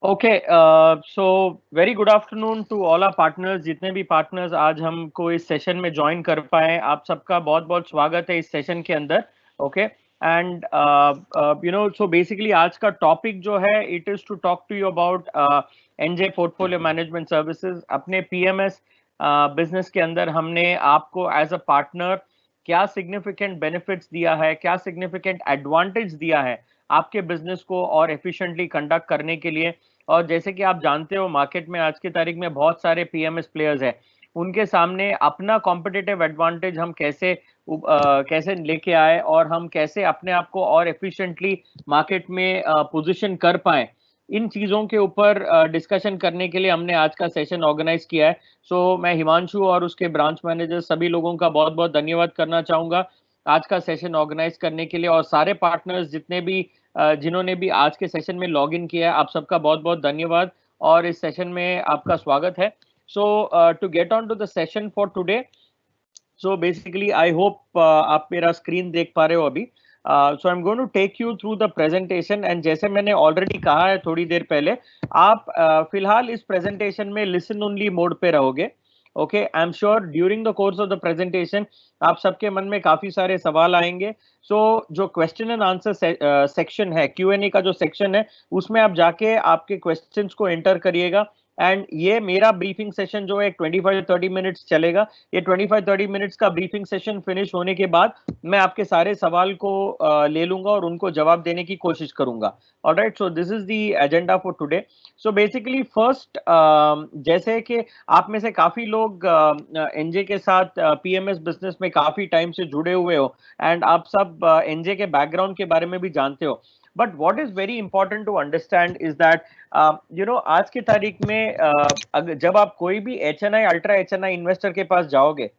Okay, so very good afternoon to all our partners. जितने भी partners आज हमको इस सेशन में ज्वाइन कर पाए, आप सबका बहुत बहुत स्वागत है इस सेशन के अंदर। ओके, एंड सो बेसिकली आज का टॉपिक जो है, it is to talk to you about NJ portfolio management services. अपने पीएमएस बिजनेस के अंदर हमने आपको एज अ पार्टनर क्या सिग्निफिकेंट बेनिफिट्स दिया है, क्या सिग्निफिकेंट एडवांटेज दिया है आपके बिजनेस को और एफिशिएंटली कंडक्ट करने के लिए। और जैसे कि आप जानते हो, मार्केट में आज की तारीख में बहुत सारे पीएमएस प्लेयर्स हैं। उनके सामने अपना कॉम्पिटिटिव एडवांटेज हम कैसे लेके आए और हम कैसे अपने आप को और एफिशिएंटली मार्केट में पोजीशन कर पाए, इन चीज़ों के ऊपर डिस्कशन करने के लिए हमने आज का सेशन ऑर्गेनाइज किया है। सो मैं हिमांशु और उसके ब्रांच मैनेजर सभी लोगों का बहुत बहुत धन्यवाद करना चाहूँगा आज का सेशन ऑर्गेनाइज करने के लिए। और सारे पार्टनर्स जितने भी जिन्होंने भी आज के सेशन में लॉग इन किया है, आप सबका बहुत बहुत धन्यवाद और इस सेशन में आपका स्वागत है। So to get on to the session for today, so basically I hope आप मेरा स्क्रीन देख पा रहे हो अभी। So I am going to take you through the presentation, and जैसे मैंने ऑलरेडी कहा है थोड़ी देर पहले, आप फिलहाल इस प्रेजेंटेशन में लिसन ओनली मोड पे रहोगे। Okay, I am sure during the course of the presentation आप सबके मन में काफी सारे सवाल आएंगे। सो जो क्वेश्चन एंड आंसर सेक्शन है, क्यूएनए का जो सेक्शन है, उसमें आप जाके आपके क्वेश्चंस को एंटर करिएगा। एंड ये मेरा ब्रीफिंग सेशन जो है 25-30 मिनट्स चलेगा। ये 25-30 मिनट्स का ब्रीफिंग सेशन फिनिश होने के बाद मैं आपके सारे सवाल को ले लूंगा और उनको जवाब देने की कोशिश करूंगा। Alright, so this is the agenda for today. So basically first, जैसे कि आप में से काफी लोग एनजे के साथ पीएमएस बिजनेस में काफी टाइम से जुड़े हुए हो, एंड आप सब एनजे के बैकग्राउंड के बारे में भी जानते हो। But what is very important to understand is that आज की तारीख में जब आप कोई भी एचएनआई, अल्ट्रा एचएनआई इन्वेस्टर के पास जाओगे,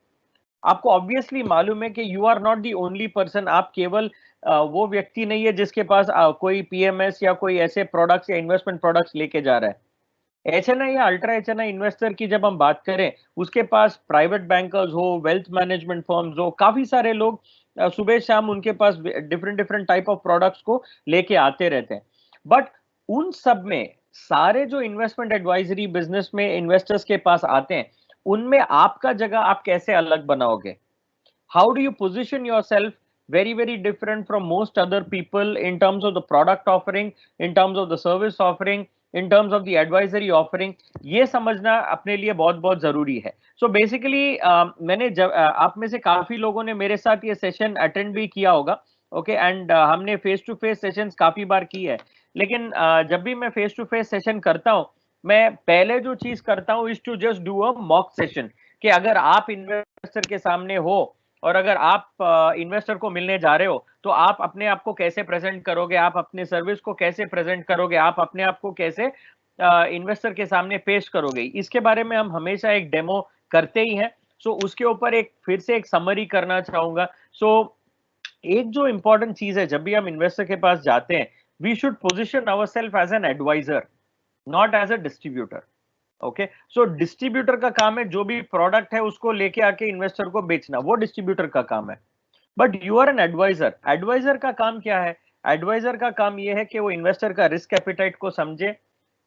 आपको ऑब्वियसली मालूम है कि you are not the only person. आप केवल वो व्यक्ति नहीं है जिसके पास कोई पीएमएस या कोई ऐसे प्रोडक्ट्स या इन्वेस्टमेंट प्रोडक्ट्स लेके जा रहा है। एचएनआई या अल्ट्रा एचएनआई इन्वेस्टर की जब हम बात करें, उसके पास प्राइवेट बैंकर्स हो, वेल्थ मैनेजमेंट फर्म्स हो, काफी सारे लोग सुबह शाम उनके पास different different type of products को लेके आते रहते हैं। बट उन सब में सारे जो इन्वेस्टमेंट एडवाइजरी बिजनेस में इन्वेस्टर्स के पास आते हैं, उनमें आपका जगह आप कैसे अलग बनाओगे? How do you position yourself very very different from most other people in terms of the product offering, in terms of the service offering, in terms of the advisory offering? ये समझना अपने लिए बहुत बहुत जरूरी है। सो बेसिकली आप में से काफी लोगों ने मेरे साथ ये सेशन अटेंड भी किया होगा। ओके, एंड हमने फेस टू फेस सेशंस काफी बार की है। लेकिन जब भी मैं फेस टू फेस सेशन करता हूँ, मैं पहले जो चीज करता हूँ is to just do a mock session, कि अगर आप इन्वेस्टर के सामने हो और अगर आप इन्वेस्टर को मिलने जा रहे हो, तो आप अपने आप को कैसे प्रेजेंट करोगे, आप अपने सर्विस को कैसे प्रेजेंट करोगे, आप अपने आप को कैसे इन्वेस्टर के सामने पेश करोगे, इसके बारे में हम हमेशा एक डेमो करते ही हैं। सो उसके ऊपर एक फिर से एक समरी करना चाहूंगा। सो एक जो इंपॉर्टेंट चीज है, जब भी हम इन्वेस्टर के पास जाते हैं, we should position our self as an adviser, not as a distributor. Okay, so distributor का काम है जो भी प्रोडक्ट है उसको लेके आके इन्वेस्टर को बेचना, वो डिस्ट्रीब्यूटर का काम है। But you are an adviser. Adviser का काम क्या है? एडवाइजर का काम यह है कि वो इन्वेस्टर का रिस्क एपिटाइट को समझे,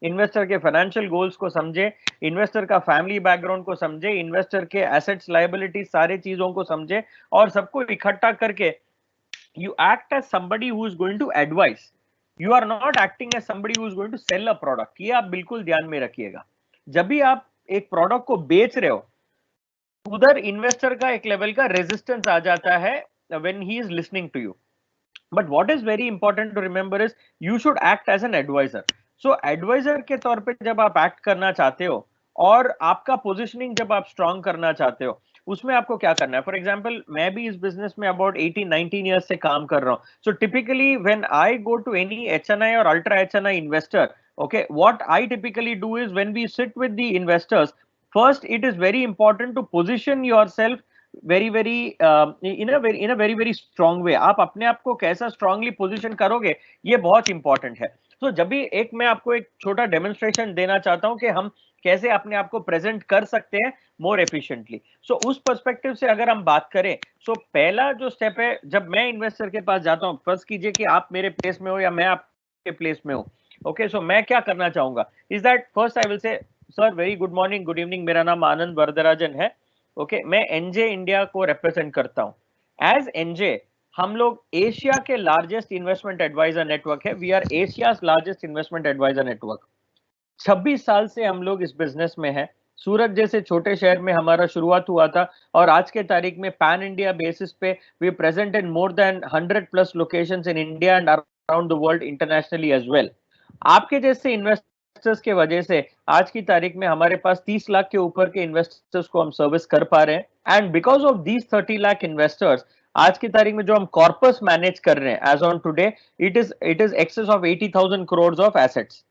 इन्वेस्टर के फाइनेंशियल गोल्स को समझे, इन्वेस्टर का फैमिली बैकग्राउंड को समझे, इन्वेस्टर के एसेट्स, लायबिलिटी, सारे चीजों को समझे, और सबको इकट्ठा करके you act as somebody who is going to advise. You are not acting as somebody who is going to sell a product. ये आप बिल्कुल ध्यान में रखिएगा। जब भी आप एक प्रोडक्ट को बेच रहे हो, उधर इन्वेस्टर का एक लेवल का रेजिस्टेंस आ जाता है when he is listening to you. But what is very important to remember is you should act as an adviser. So adviser के तौर पे जब आप एक्ट करना चाहते हो और आपका पोजिशनिंग जब आप स्ट्रॉन्ग करना चाहते हो, उसमें आपको क्या करना है? फॉर एग्जाम्पल, मैं भी इस बिजनेस में अबाउट 18-19 ईयर्स से काम कर रहा हूँ। So typically when I go to any HNI और ultra HNI investor, okay, what I typically do is when we sit with the investors, first it is very important to position yourself very very in a very very strong way. आप अपने आप को कैसा strongly position करोगे, ये बहुत important है। तो जब भी एक मैं आपको एक छोटा डेमोन्स्ट्रेशन देना चाहता हूं कि हम कैसे अपने आप को प्रेजेंट कर सकते हैं मोर एफिशिएंटली। सो उस पर्सपेक्टिव से अगर हम बात करें, सो पहला जो स्टेप है, जब मैं इन्वेस्टर के पास जाता हूं, फर्स्ट कीजिए कि आप मेरे प्लेस में हो या मैं आपके प्लेस में हूं, ओके, सो मैं क्या करना चाहूंगा is that first I will say sir very good morning, good evening, मेरा नाम आनंद वरदराजन है। ओके, मैं एनजे इंडिया को रिप्रेजेंट करता हूँ। एज एनजे हम लोग एशिया के लार्जेस्ट इन्वेस्टमेंट एडवाइजर नेटवर्क है। We are Asia's largest investment adviser network. 26 साल से हम लोग इस बिजनेस में हैं। सूरत जैसे छोटे शहर में हमारा शुरुआत हुआ था और आज के तारीख में पैन इंडिया बेसिस पे we present in more than 100 plus locations in India and around the world internationally as well. आपके जैसे इन्वेस्टर्स के वजह से आज की तारीख में हमारे पास 30 लाख के ऊपर के इन्वेस्टर्स को हम सर्विस कर पा रहे हैं। And because of these 30 lakh investors आज की तारीख में जो हम कॉर्पस मैनेज कर रहे हैं as on today, it is excess of 80,000 crore of assets.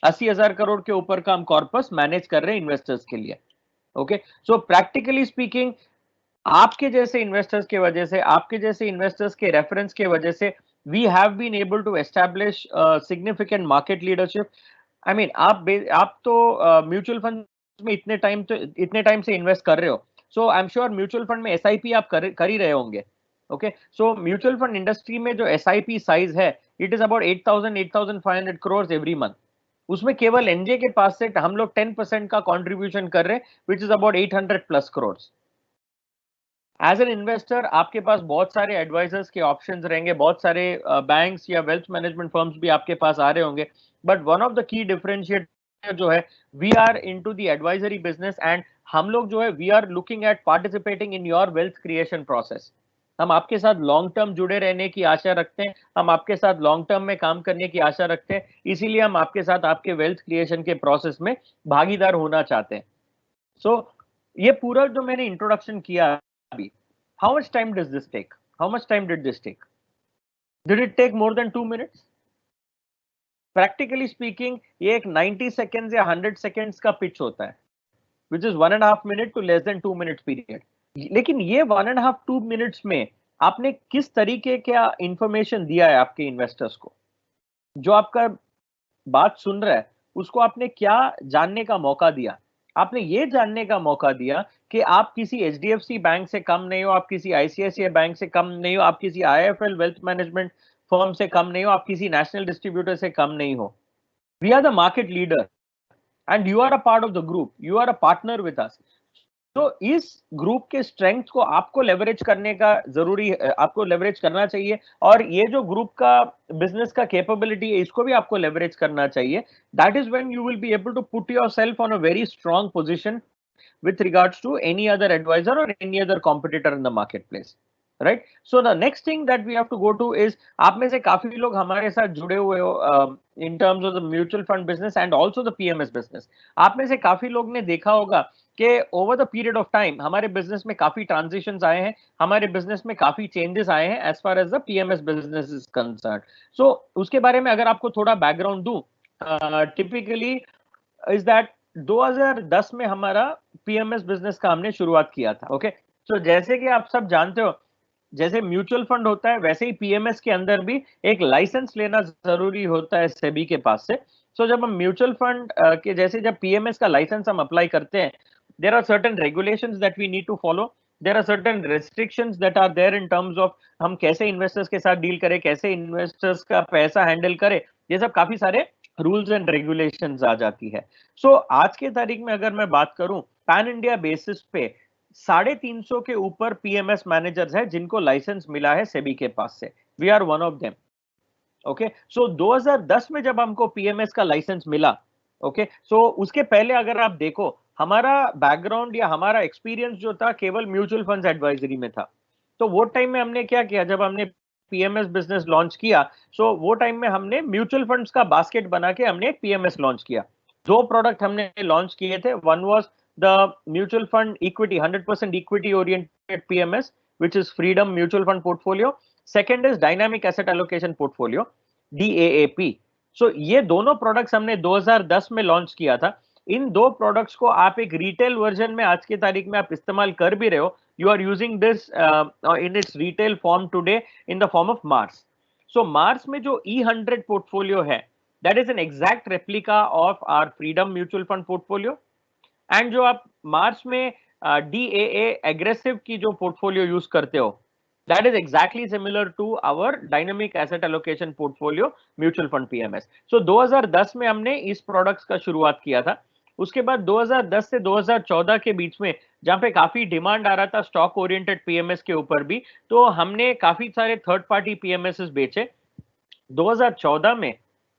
80,000 crore के ऊपर का हम कॉर्पस मैनेज कर रहे हैं इन्वेस्टर्स के लिए। ओके, सो प्रैक्टिकली स्पीकिंग आपके जैसे इन्वेस्टर्स के वजह से, आपके जैसे इन्वेस्टर्स के रेफरेंस के वजह से we have been able to establish significant market leadership. I mean आप तो म्यूचुअल फंड में इतने टाइम से इन्वेस्ट कर रहे हो, so I am sure mutual fund में एसआईपी आप कर ही रहे होंगे। Okay, so mutual fund industry में जो एसआईपी साइज है it is about 8,500 crore every month. उसमें केवल एनजे के पास से हम लोग 10% का कंट्रीब्यूशन कर रहे हैं, which is about 800 plus crore. As an investor आपके पास बहुत सारे एडवाइजर्स के ऑप्शंस रहेंगे, बहुत सारे बैंक्स या वेल्थ मैनेजमेंट फर्म्स भी आपके पास आ रहे होंगे, but one of the key differentiator जो है we are into the advisory business and हम लोग जो है we are looking at participating in your wealth creation process. हम आपके साथ लॉन्ग टर्म जुड़े रहने की आशा रखते हैं, हम आपके साथ लॉन्ग टर्म में काम करने की आशा रखते हैं, इसीलिए हम आपके साथ आपके वेल्थ क्रिएशन के प्रोसेस में भागीदार होना चाहते हैं। सो ये पूरा जो मैंने इंट्रोडक्शन किया अभी, how much time does this take? How much time did this take? Did it take more than 2 minutes? Practically speaking, ये एक 90 seconds या 100 seconds का pitch होता है, which is 1.5 minute to less than 2 minutes period. लेकिन ये 1.5-2 minutes में आपने किस तरीके का इंफॉर्मेशन दिया है आपके इन्वेस्टर्स को, जो आपका बात सुन रहा है उसको आपने क्या जानने का मौका दिया? आपने ये जानने का मौका दिया कि आप किसी एचडीएफसी बैंक से कम नहीं हो, आप किसी आईसीआईसीआई बैंक से कम नहीं हो, आप किसी आईएफएल वेल्थ मैनेजमेंट फर्म से कम नहीं हो, आप किसी नेशनल डिस्ट्रीब्यूटर से कम नहीं हो। We are the market leader and you are a part of the group, you are a partner with us. तो इस ग्रुप के स्ट्रेंथ को आपको लेवरेज करने का जरूरी है, आपको लेवरेज करना चाहिए, और ये जो ग्रुप का बिजनेस का कैपेबिलिटी है इसको भी आपको लेवरेज करना चाहिए। That is when you will be able to put yourself on a very strong position with regards to any other advisor or any other competitor in the marketplace, right? So the next thing that we have to go to is, आप में से काफी लोग हमारे साथ जुड़े हुए हो in terms of the mutual fund business and also the PMS business। आप में से काफी लोग ने देखा होगा कि over the period of time हमारे business में काफी transitions आए हैं, हमारे business में काफी changes आए हैं as far as the PMS business is concerned। So उसके बारे में अगर आपको थोड़ा background दूं, typically इज दैट 2010 में हमारा पीएमएस बिजनेस का हमने शुरुआत किया था। ओके, तो जैसे कि आप सब जानते हो, जैसे म्यूचुअल फंड होता है वैसे ही पीएमएस के अंदर भी एक लाइसेंस लेना जरूरी होता है सेबी के पास से। सो जब हम म्यूचुअल फंड के जैसे जब पीएमएस का लाइसेंस हम अप्लाई करते हैं, there are certain regulations that we need to follow, there are certain restrictions that are there in terms of हम कैसे इन्वेस्टर्स के साथ डील करें, कैसे इन्वेस्टर्स का पैसा हैंडल करें, ये सब काफी सारे रूल्स एंड रेगुलेशंस आ जाती है। सो आज के तारीख में अगर मैं बात करूं, पैन इंडिया बेसिस पे 350 के ऊपर पीएमएस मैनेजर्स हैं जिनको लाइसेंस मिला है सेबी के पास से। We are one of them. Okay, so 2010 में जब हमको पीएमएस का लाइसेंस मिला, ओके, सो उसके पहले अगर आप देखो हमारा बैकग्राउंड या हमारा एक्सपीरियंस जो था केवल म्यूचुअल फंड्स एडवाइजरी में था। तो वो टाइम में हमने क्या किया, जब हमने पीएमएस बिजनेस लॉन्च किया, सो वो टाइम में हमने म्यूचुअल फंड्स का बास्केट बना के हमने एक पीएमएस लॉन्च किया। दो प्रोडक्ट हमने लॉन्च किए थे। One was the mutual fund equity 100% equity oriented PMS which is Freedom Mutual Fund Portfolio. Second is Dynamic Asset Allocation Portfolio, DAAP. So ये दोनों प्रोडक्ट्स हमने 2010 में लॉन्च किया था। इन दो प्रोडक्ट्स को आप एक रिटेल वर्जन में आज की तारीख में आप इस्तेमाल कर भी रहे हो। You are using this in its retail form today in the form of MARS. So MARS में जो E100 पोर्टफोलियो है, that is an exact replica of our freedom mutual fund portfolio. And जो आप मार्च में DAA एग्रेसिव की जो portfolio use करते हो, That is exactly similar to our dynamic asset allocation portfolio mutual fund PMS. So 2010 में हमने इस प्रोडक्ट्स का शुरुआत किया था. उसके बाद 2010 से 2014 के बीच में जहां पे काफी डिमांड आ रहा था स्टॉक ओरिएंटेड पीएमएस के ऊपर भी, तो हमने काफी सारे थर्ड पार्टी पीएमएस बेचे. 2014 में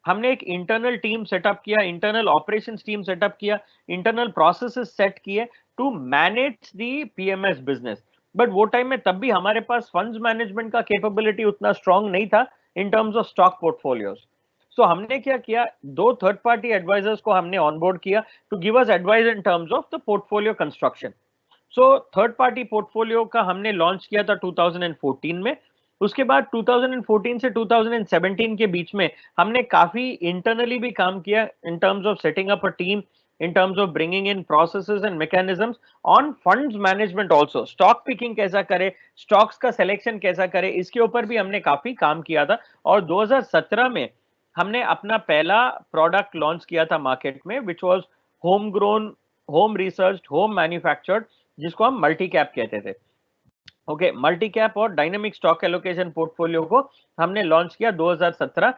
हमने एक इंटरनल टीम सेटअप किया, इंटरनल ऑपरेशंस टीम सेटअप किया, इंटरनल प्रोसेसेस सेट किए to manage the PMS business. But वो टाइम में तब भी हमारे पास फंड्स मैनेजमेंट का कैपेबिलिटी उतना स्ट्रांग नहीं था in terms of stock portfolios. So हमने क्या किया, दो थर्ड पार्टी एडवाइजर्स को हमने ऑनबोर्ड किया to give us advice in terms of the portfolio construction. So third party portfolio का हमने लॉन्च किया था 2014 में. उसके बाद 2014 से 2017 के बीच में हमने काफी इंटरनली भी काम किया इन terms of setting up a team, in terms of bringing in processes and mechanisms on funds management also. Stock picking कैसा करे, स्टॉक्स का सिलेक्शन कैसा करे, इसके ऊपर भी हमने काफी काम किया था. और 2017 में हमने अपना पहला प्रोडक्ट लॉन्च किया था मार्केट में, which was home grown, home research, home manufactured, जिसको हम मल्टी कैप कहते थे. ओके, मल्टी कैप और डायनेमिक स्टॉक एलोकेशन पोर्टफोलियो को हमने लॉन्च किया 2017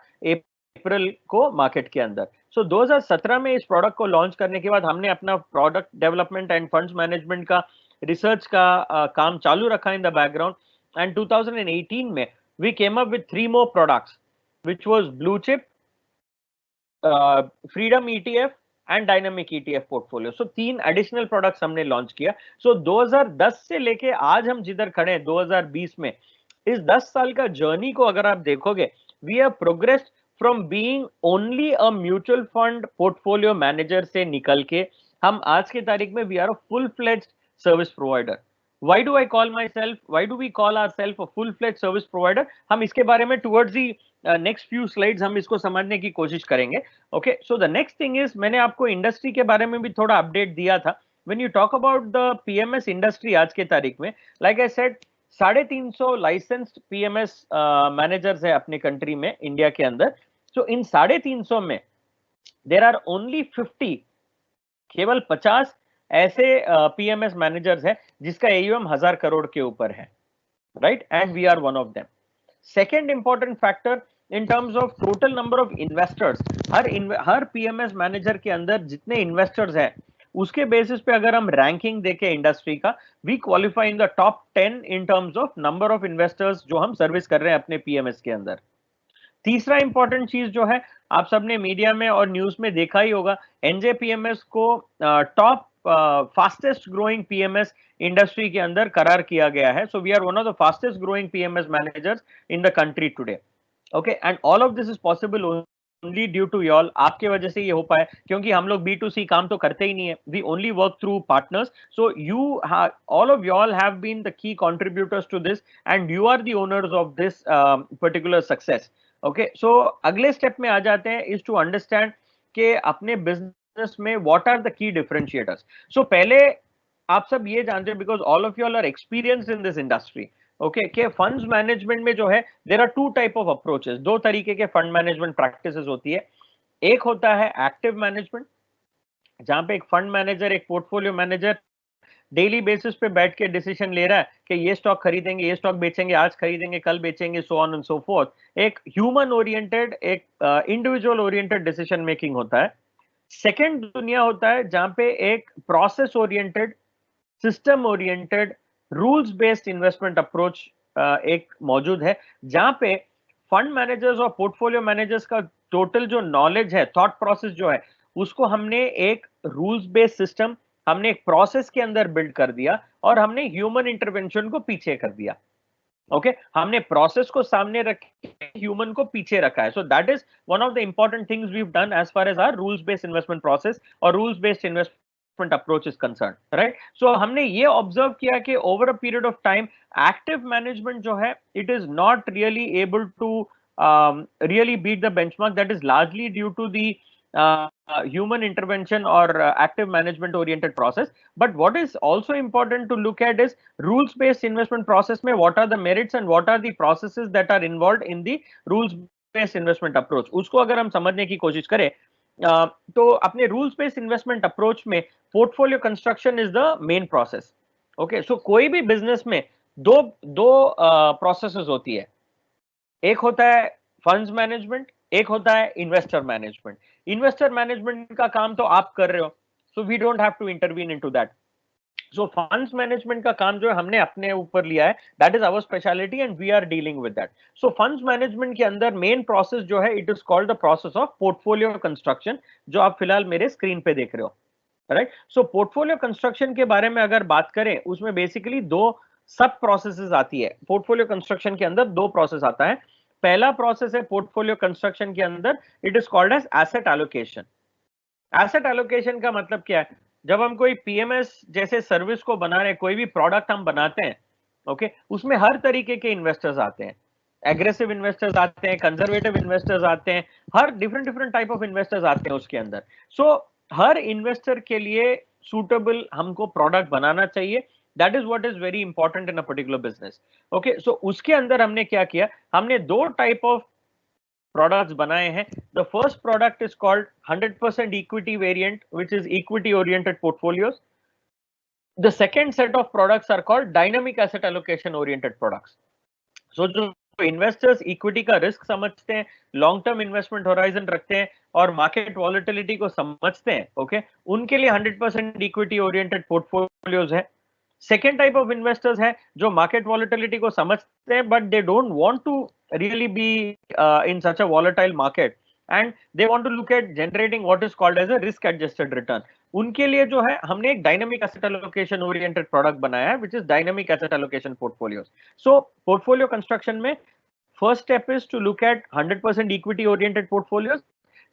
अप्रैल को मार्केट के अंदर. सो 2017 में इस प्रोडक्ट को लॉन्च करने के बाद हमने अपना product development end funds management का रिसर्च का काम चालू रखा इन द बैकग्राउंड. एंड 2018 में we came up with 3 more products, which was blue chip, freedom ETF and dynamic ETF portfolio. So 3 additional products हमने लॉन्च किया. सो 2010 से लेके आज हम जिधर खड़े हैं 2020 में, इस 10 साल का जर्नी को अगर आप देखोगे, we have progressed from being only a mutual fund portfolio manager से निकल के हम आज के तारीख में we are a full fledged service provider. Why do I call myself, why do we call ourselves a full-fledged service provider? हम इसके बारे में towards the next few slides हम इसको समझने की कोशिश करेंगे. Okay, so the next thing is, मैंने आपको इंडस्ट्री के बारे में भी थोड़ा अपडेट दिया था. When you talk about the PMS industry आज के तारीख में, like I said, 350 licensed PMS managers है अपने कंट्री में, इंडिया के अंदर. So इन 350 में there are only 50, केवल 50 ऐसे पीएमएस मैनेजर्स हैं जिसका एयूएम 1000 करोड़ के ऊपर है, right? And we are one of them. Second important factor in terms of total number of investors, हर पीएमएस मैनेजर के अंदर जितने इन्वेस्टर्स हैं उसके बेसिस पे अगर हम रैंकिंग देखें इंडस्ट्री का, we qualify in the top 10 in terms of number of investors जो हम सर्विस कर रहे हैं अपने पीएमएस के अंदर. तीसरा इंपॉर्टेंट चीज जो है, आप सबने मीडिया में और न्यूज में देखा ही होगा, एनजेपीएमएस को top fastest growing PMS industry के अंदर करार किया गया है. So we are one of the fastest growing PMS managers in the country today. Okay, and all of this is possible only due to y'all. आपके वजह से ये हो पाए, क्योंकि हम लोग B2C काम तो करते ही नहीं है, we only work through partners. So you all of y'all have been the key contributors to this and you are the owners of this particular success. Okay, so अगले स्टेप में आ जाते हैं, इज टू अंडरस्टैंड कि अपने business में what are the key डिफरेंशिएटर्स. सो पहले आप सब ये जानते हैं, because all of you all are experience in this industry, okay, कि फंड्स मैनेजमेंट में जो है there are 2 type of approaches. 2 तरीके के फंड मैनेजमेंट प्रैक्टिसेस होती है. एक होता है एक्टिव मैनेजमेंट, जहां पे एक फंड मैनेजर, एक पोर्टफोलियो मैनेजर डेली बेसिस पे बैठ के डिसीजन ले रहा है कि ये स्टॉक खरीदेंगे, ये स्टॉक बेचेंगे, आज खरीदेंगे, कल बेचेंगे, so on and so fourth. एक ह्यूमन ओरिएंटेड, एक इंडिविजुअल ओरिएंटेड डिसीजन मेकिंग होता है. सेकेंड दुनिया होता है जहां पे एक process oriented, system oriented, rules based investment approach एक मौजूद है, जहां पे फंड मैनेजर्स और पोर्टफोलियो मैनेजर्स का टोटल जो नॉलेज है, थॉट प्रोसेस जो है, उसको हमने एक रूल्स बेस्ड सिस्टम, हमने एक प्रोसेस के अंदर बिल्ड कर दिया और हमने ह्यूमन इंटरवेंशन को पीछे कर दिया. ओके, हमने प्रोसेस को सामने रखे, ह्यूमन को पीछे रखा है. So that is one of the important things we have done as far as our rules based investment process और rules based investment approach is concern, right? So हमने ये ऑब्जर्व किया कि over a period of time active management जो है, it is not really able to really beat the benchmark. That is largely due to the human intervention or active management oriented process. But what is also important to look at is rules based investment process mein what are the merits and what are the processes that are involved in the rules based investment approach. usko agar hum samajhne ki koshish kare तो अपने rules based investment approach में portfolio construction is the main process. Okay, so कोई भी business में दो दो processes होती है, एक होता है फंड्स मैनेजमेंट, एक होता है इन्वेस्टर मैनेजमेंट। इन्वेस्टर मैनेजमेंट का काम तो आप कर रहे हो, so we don't have to intervene into that. So funds management का काम जो है हमने अपने ऊपर लिया है, that is our speciality and we are dealing with that. So funds management के अंदर मेन प्रोसेस जो है, it is called the process of portfolio construction, जो आप फिलहाल मेरे स्क्रीन पे देख रहे हो, राइट। सो पोर्टफोलियो कंस्ट्रक्शन के बारे में अगर बात करें, उसमें बेसिकली दो सब प्रोसेसेस आती है। पोर्टफोलियो कंस्ट्रक्शन के अंदर दो प्रोसेस आता है। पहला प्रोसेस है पोर्टफोलियो कंस्ट्रक्शन के अंदर, it is called as asset allocation. Asset allocation का मतलब क्या है? जब हम कोई पीएमएस जैसे सर्विस को बना रहे हैं, कोई भी प्रोडक्ट हम बनाते हैं, ओके, उसमें हर तरीके के इन्वेस्टर्स आते हैं। एग्रेसिव इन्वेस्टर्स आते हैं, कंजर्वेटिव इन्वेस्टर्स आते हैं, हर different different type of investors आते हैं उसके अंदर। सो हर इन्वेस्टर के लिए सूटेबल हमको प्रोडक्ट बनाना चाहिए। That is what is very important in a particular business. Okay, so उसके अंदर हमने क्या किया, हमने दो टाइप ऑफ products बनाए हैं। The first product is called 100% equity variant, which is equity oriented portfolios. The second set of products are called dynamic asset allocation oriented products. So जो इन्वेस्टर्स इक्विटी का रिस्क समझते हैं, long term investment horizon रखते हैं और market volatility को समझते हैं, ओके, उनके लिए 100% इक्विटी ओरिएंटेड पोर्टफोलियोज है। सेकेंड टाइप ऑफ इन्वेस्टर्स है जो मार्केट वॉलेटिलिटी को समझते हैं, but they don't want to really be in such a volatile market and they want to look at generating what is called as a risk adjusted return. उनके लिए जो है हमने एक dynamic asset allocation oriented product बनाया है, which is dynamic asset allocation portfolios. So portfolio construction में first step is to look at 100% equity oriented portfolios.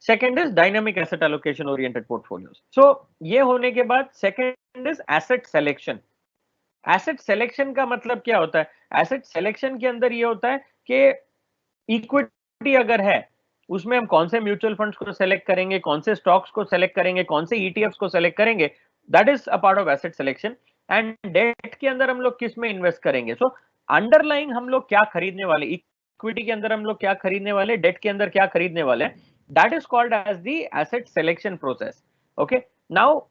Second is dynamic asset allocation oriented portfolios. So ये होने के बाद second is asset selection. Asset selection का मतलब क्या होता है? एसेट सिलेक्शन के अंदर ये होता है कि इक्विटी अगर है, उसमें हम कौन से म्यूचुअल फंड्स को सेलेक्ट करेंगे, कौन से स्टॉक्स को सेलेक्ट करेंगे, कौन से ईटीएफ्स को सेलेक्ट करेंगे, that is a part of asset selection. And debt के अंदर हम लोग किस में इन्वेस्ट करेंगे, सो अंडरलाइंग हम लोग क्या खरीदने वाले, इक्विटी के अंदर हम लोग क्या खरीदने वाले, डेट के अंदर क्या खरीदने वाले, that is called as the asset selection process. Okay, now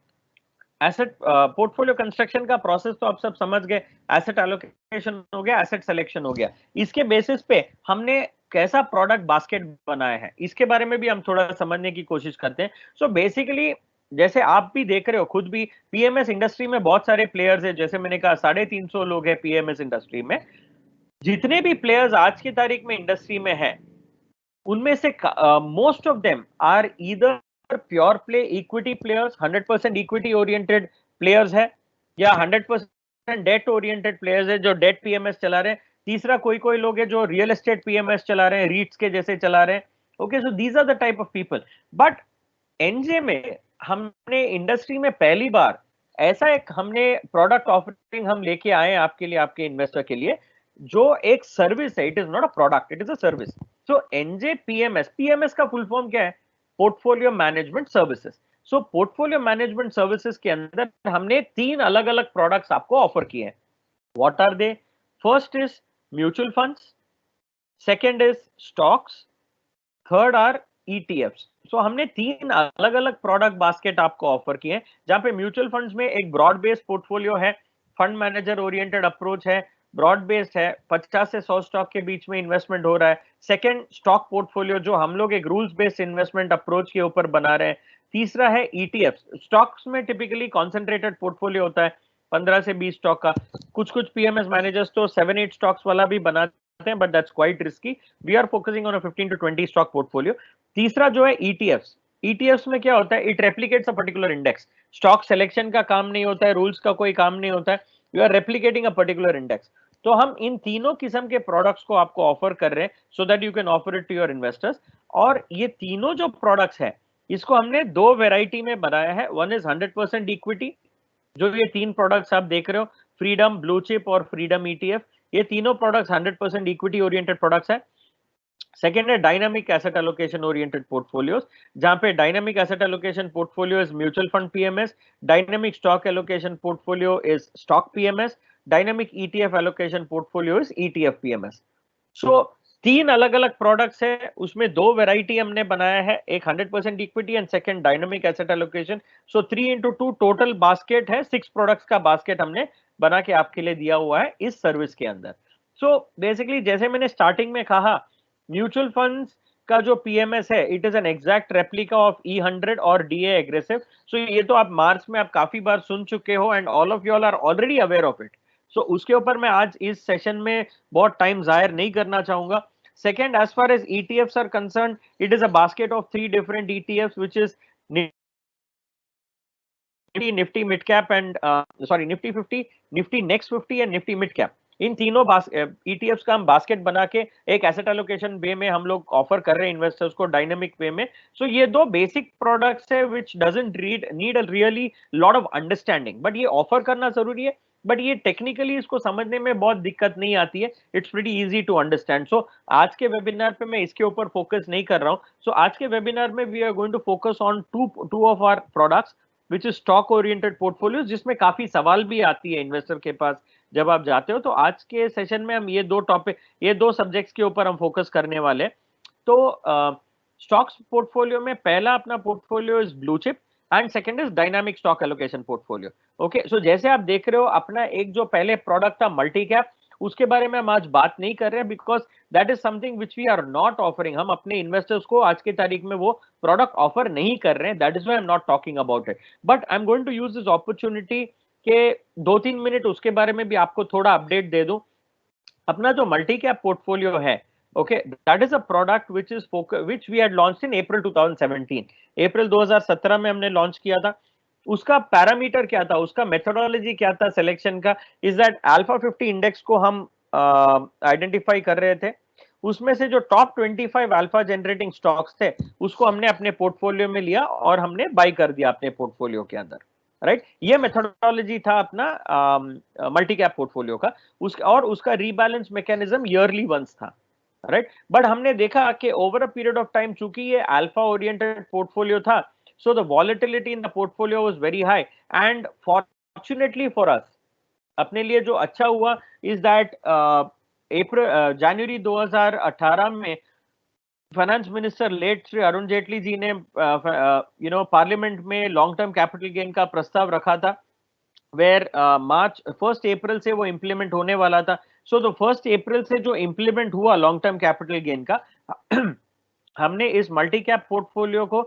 asset portfolio construction का प्रोसेस तो आप सब समझ गए। एसेट एलोकेशन हो गया, एसेट सिलेक्शन हो गया, इसके बेसिस पे हमने कैसा प्रोडक्ट बास्केट बनाया है, इसके बारे में भी हम थोड़ा समझने की कोशिश करते हैं। सो बेसिकली जैसे आप भी देख रहे हो, खुद भी पीएमएस इंडस्ट्री में बहुत सारे प्लेयर्स है, जैसे मैंने कहा 350 लोग हैं पीएमएस इंडस्ट्री में। जितने भी प्लेयर्स आज की तारीख में इंडस्ट्री में है, उनमें से most of them are either pure play equity players, 100% equity oriented players है, या 100% डेट ओरिएंटेड प्लेयर्स है जो डेट पीएमएस चला रहे हैं। तीसरा कोई कोई लोग है जो रियल एस्टेट पीएमएस चला रहे हैं, रीट्स के जैसे चला रहे हैं। Okay, so these are the type of people. But NJ में हमने इंडस्ट्री में पहली बार ऐसा एक हमने प्रोडक्ट ऑफरिंग हम लेके आए हैं आपके लिए, आपके इन्वेस्टर के लिए, जो एक सर्विस है। It is not a product, it is a service. So NJ PMS, PMS का फुल फॉर्म क्या है? Portfolio management services. So portfolio management services के अंदर हमने तीन अलग अलग प्रोडक्ट्स आपको ऑफर किए हैं। What are they? First is mutual funds, second is stocks, third are ETFs. So हमने तीन अलग अलग प्रोडक्ट बास्केट आपको ऑफर किए हैं, जहां पे म्यूचुअल फंड्स में एक ब्रॉड बेस्ड पोर्टफोलियो है, फंड मैनेजर ओरिएंटेड अप्रोच है, ब्रॉड बेस्ड है, 50 से 100 स्टॉक के बीच में इन्वेस्टमेंट हो रहा है। सेकंड, स्टॉक पोर्टफोलियो जो हम लोग एक रूल्स बेस्ड इन्वेस्टमेंट अप्रोच के ऊपर बना रहे हैं। तीसरा है ईटीएफ्स। स्टॉक्स में टिपिकली कॉन्सेंट्रेटेड पोर्टफोलियो होता है 15 से 20 स्टॉक का। कुछ कुछ पीएमएस मैनेजर्स तो 7-8 स्टॉक्स वाला भी बनाते हैं, but that's quite risky. We are focusing on a 15 to 20 stock portfolio. तीसरा जो है ईटीएफ्स। ईटीएफ्स में क्या होता है? It replicates a particular index. Stock selection का काम नहीं होता है, रूल्स का कोई काम नहीं होता है, you are replicating a particular index. तो हम इन तीनों किस्म के प्रोडक्ट्स को आपको ऑफर कर रहे हैं, so that you can offer it to your investors. और ये तीनों जो प्रोडक्ट्स हैं, इसको हमने दो वेराइटी में बनाया है। वन इज 100% इक्विटी, जो ये तीन प्रोडक्ट्स आप देख रहे हो, फ्रीडम, ब्लू चिप और फ्रीडम ईटीएफ, ये तीनों प्रोडक्ट्स 100% इक्विटी ओरिएंटेड प्रोडक्ट्स है। सेकेंड है dynamic asset allocation oriented portfolios, जहां पे dynamic asset allocation portfolio is mutual fund PMS, dynamic stock allocation portfolio is stock PMS, dynamic ETF allocation portfolio is ETF PMS. So तीन अलग अलग products है, उसमें दो वेराइटी हमने बनाया है, एक 100% equity and second dynamic asset allocation. So 3x2 total basket है, 6 प्रोडक्ट्स का बास्केट हमने बना के आपके लिए दिया हुआ है इस सर्विस के अंदर। सो बेसिकली जैसे मैंने स्टार्टिंग में कहा, म्यूचुअल फंड्स का जो पीएमएस है, it is an exact replica of E100 और डीए एग्रेसिव। सो ये तो आप मार्च में आप काफी बार सुन चुके हो and all of you all are already aware of it. So उसके ऊपर मैं आज इस सेशन में बहुत टाइम जाहिर नहीं करना चाहूंगा। Second, as far as ETFs are concerned, it is a basket of 3 different ETFs, which is Nifty Mid Cap and Nifty 50, Nifty Next 50 and Nifty Mid Cap। इन तीनों ETFs का हम बास्केट बना के एक एसेट एलोकेशन वे में हम लोग offer कर रहे हैं इन्वेस्टर्स को डायनेमिक वे में। सो ये दो बेसिक प्रोडक्ट्स है विच doesn't need a really lot of understanding, but ये ऑफर करना जरूरी है। बट ये टेक्निकली इसको समझने में बहुत दिक्कत नहीं आती है, it's pretty easy to understand. So आज के वेबिनार पे मैं इसके ऊपर फोकस नहीं कर रहा हूँ। सो आज के वेबिनार में we are going to focus on two of our products which is stock oriented portfolio, जिसमें काफी सवाल भी आती है इन्वेस्टर के पास जब आप जाते हो। तो आज के सेशन में हम ये दो सब्जेक्ट्स के ऊपर हम फोकस करने वाले। तो स्टॉक्स पोर्टफोलियो में पहला अपना portfolio is blue chip and second is dynamic stock allocation portfolio. Okay, so जैसे आप देख रहे हो, अपना एक जो पहले प्रोडक्ट था मल्टी कैप, उसके बारे में हम आज बात नहीं कर रहे हैं because that is something which we are not offering. हम अपने इन्वेस्टर्स को आज की तारीख में वो प्रोडक्ट ऑफर नहीं कर रहे हैं, that is why I am not talking about it. But I am going to use this opportunity के 2-3 मिनट उसके बारे में भी आपको थोड़ा अपडेट दे दूं। अपना जो मल्टी कैप पोर्टफोलियो है, okay, that is a product which we had launched in April 2017। April 2017 में हमने लॉन्च किया था। उसका पैरामीटर क्या था, उसका मेथोडोलॉजी क्या था सिलेक्शन का, इज दैट अल्फा 50 इंडेक्स को हम आइडेंटिफाई कर रहे थे। उसमें से जो टॉप 25 अल्फा जनरेटिंग स्टॉक्स थे, उसको हमने अपने पोर्टफोलियो में लिया और हमने बाई कर दिया अपने पोर्टफोलियो के अंदर। राइट, ये मेथोडोलॉजी था अपना मल्टी कैप पोर्टफोलियो का। उसका रीबैलेंस मैकेनिज्म ईयरली वंस था। राइट, बट हमने देखा कि over a period of time, चूंकि ये अल्फा ओरिएंटेड पोर्टफोलियो था, so the volatility in the portfolio was very high and fortunately for us, अपने लिए जो अच्छा हुआ is that जनवरी 2018 में finance minister late Shri Arun Jaitley ji ने पार्लियामेंट में लॉन्ग टर्म कैपिटल गेन का प्रस्ताव रखा था, वेयर मार्च 1 अप्रैल से वो इंप्लीमेंट होने वाला था। सो तो 1 अप्रैल से जो इंप्लीमेंट हुआ लॉन्ग टर्म कैपिटल गेन का, हमने इस मल्टी कैप पोर्टफोलियो को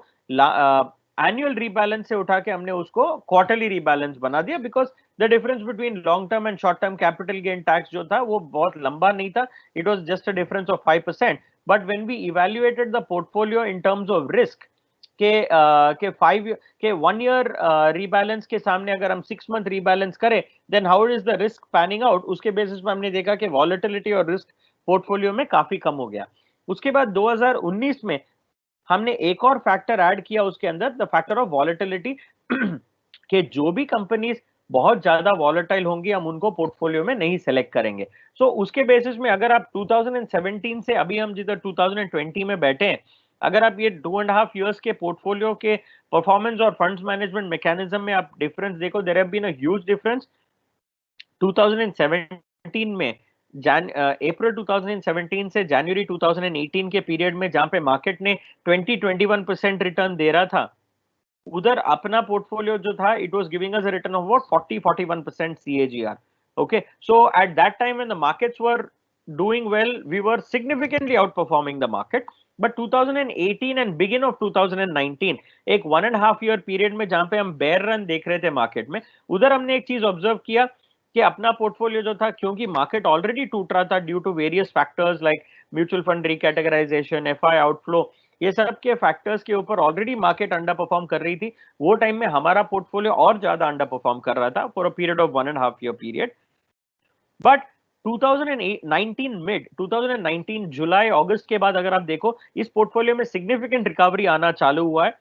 एनुअल रीबैलेंस से उठा के हमने उसको क्वार्टरली रीबैलेंस बना दिया, because the difference between long term and short term capital gain tax जो था वो बहुत लंबा नहीं था, it was just a difference of 5%। But when we evaluated the portfolio in terms of risk के 1 ईयर रीबैलेंस के सामने अगर हम 6 मंथ रीबैलेंस करें, then how is the risk panning out, उसके बेसिस पे हमने देखा कि वॉलेटिलिटी और रिस्क पोर्टफोलियो में काफी कम हो गया। उसके बाद 2019 में हमने एक और फैक्टर ऐड किया उसके अंदर, द फैक्टर ऑफ वॉलेटिलिटी, कि जो भी कंपनीज बहुत ज्यादा वॉलेटाइल होंगी हम उनको पोर्टफोलियो में नहीं सेलेक्ट करेंगे। सो उसके बेसिस में अगर आप 2017 से अभी हम जिधर 2020 में बैठे हैं, अगर आप ये 2.5 इयर्स के पोर्टफोलियो के परफॉर्मेंस और फंड्स मैनेजमेंट मैकेनिज्म में आप डिफरेंस देखो, there have been a huge difference. 2017 में अप्रैल 2017 से जनवरी 2018 के पीरियड में जहां पे मार्केट ने 20-21% रिटर्न दे रहा था, उधर अपना पोर्टफोलियो जो था, it was giving us a return of about 40-41% CAGR। Okay, so at that time when the markets were doing well, we were significantly outperforming the market. But 2018 and begin of 2019, एक 1.5 year period में जहां पे हम bear run देख रहे थे market में, उधर हमने एक चीज ऑब्जर्व किया कि अपना पोर्टफोलियो जो था, क्योंकि मार्केट ऑलरेडी टूट रहा था due to various factors like mutual fund recategorisation, FI outflow, ये सब के फैक्टर्स के ऊपर ऑलरेडी मार्केट अंडर परफॉर्म कर रही थी। वो टाइम में हमारा पोर्टफोलियो और ज्यादा अंडर परफॉर्म कर रहा था for a period of 1.5 year period. But 2019 जुलाई अगस्त के बाद अगर आप देखो, इस पोर्टफोलियो में सिग्निफिकेंट रिकवरी आना चालू हुआ है।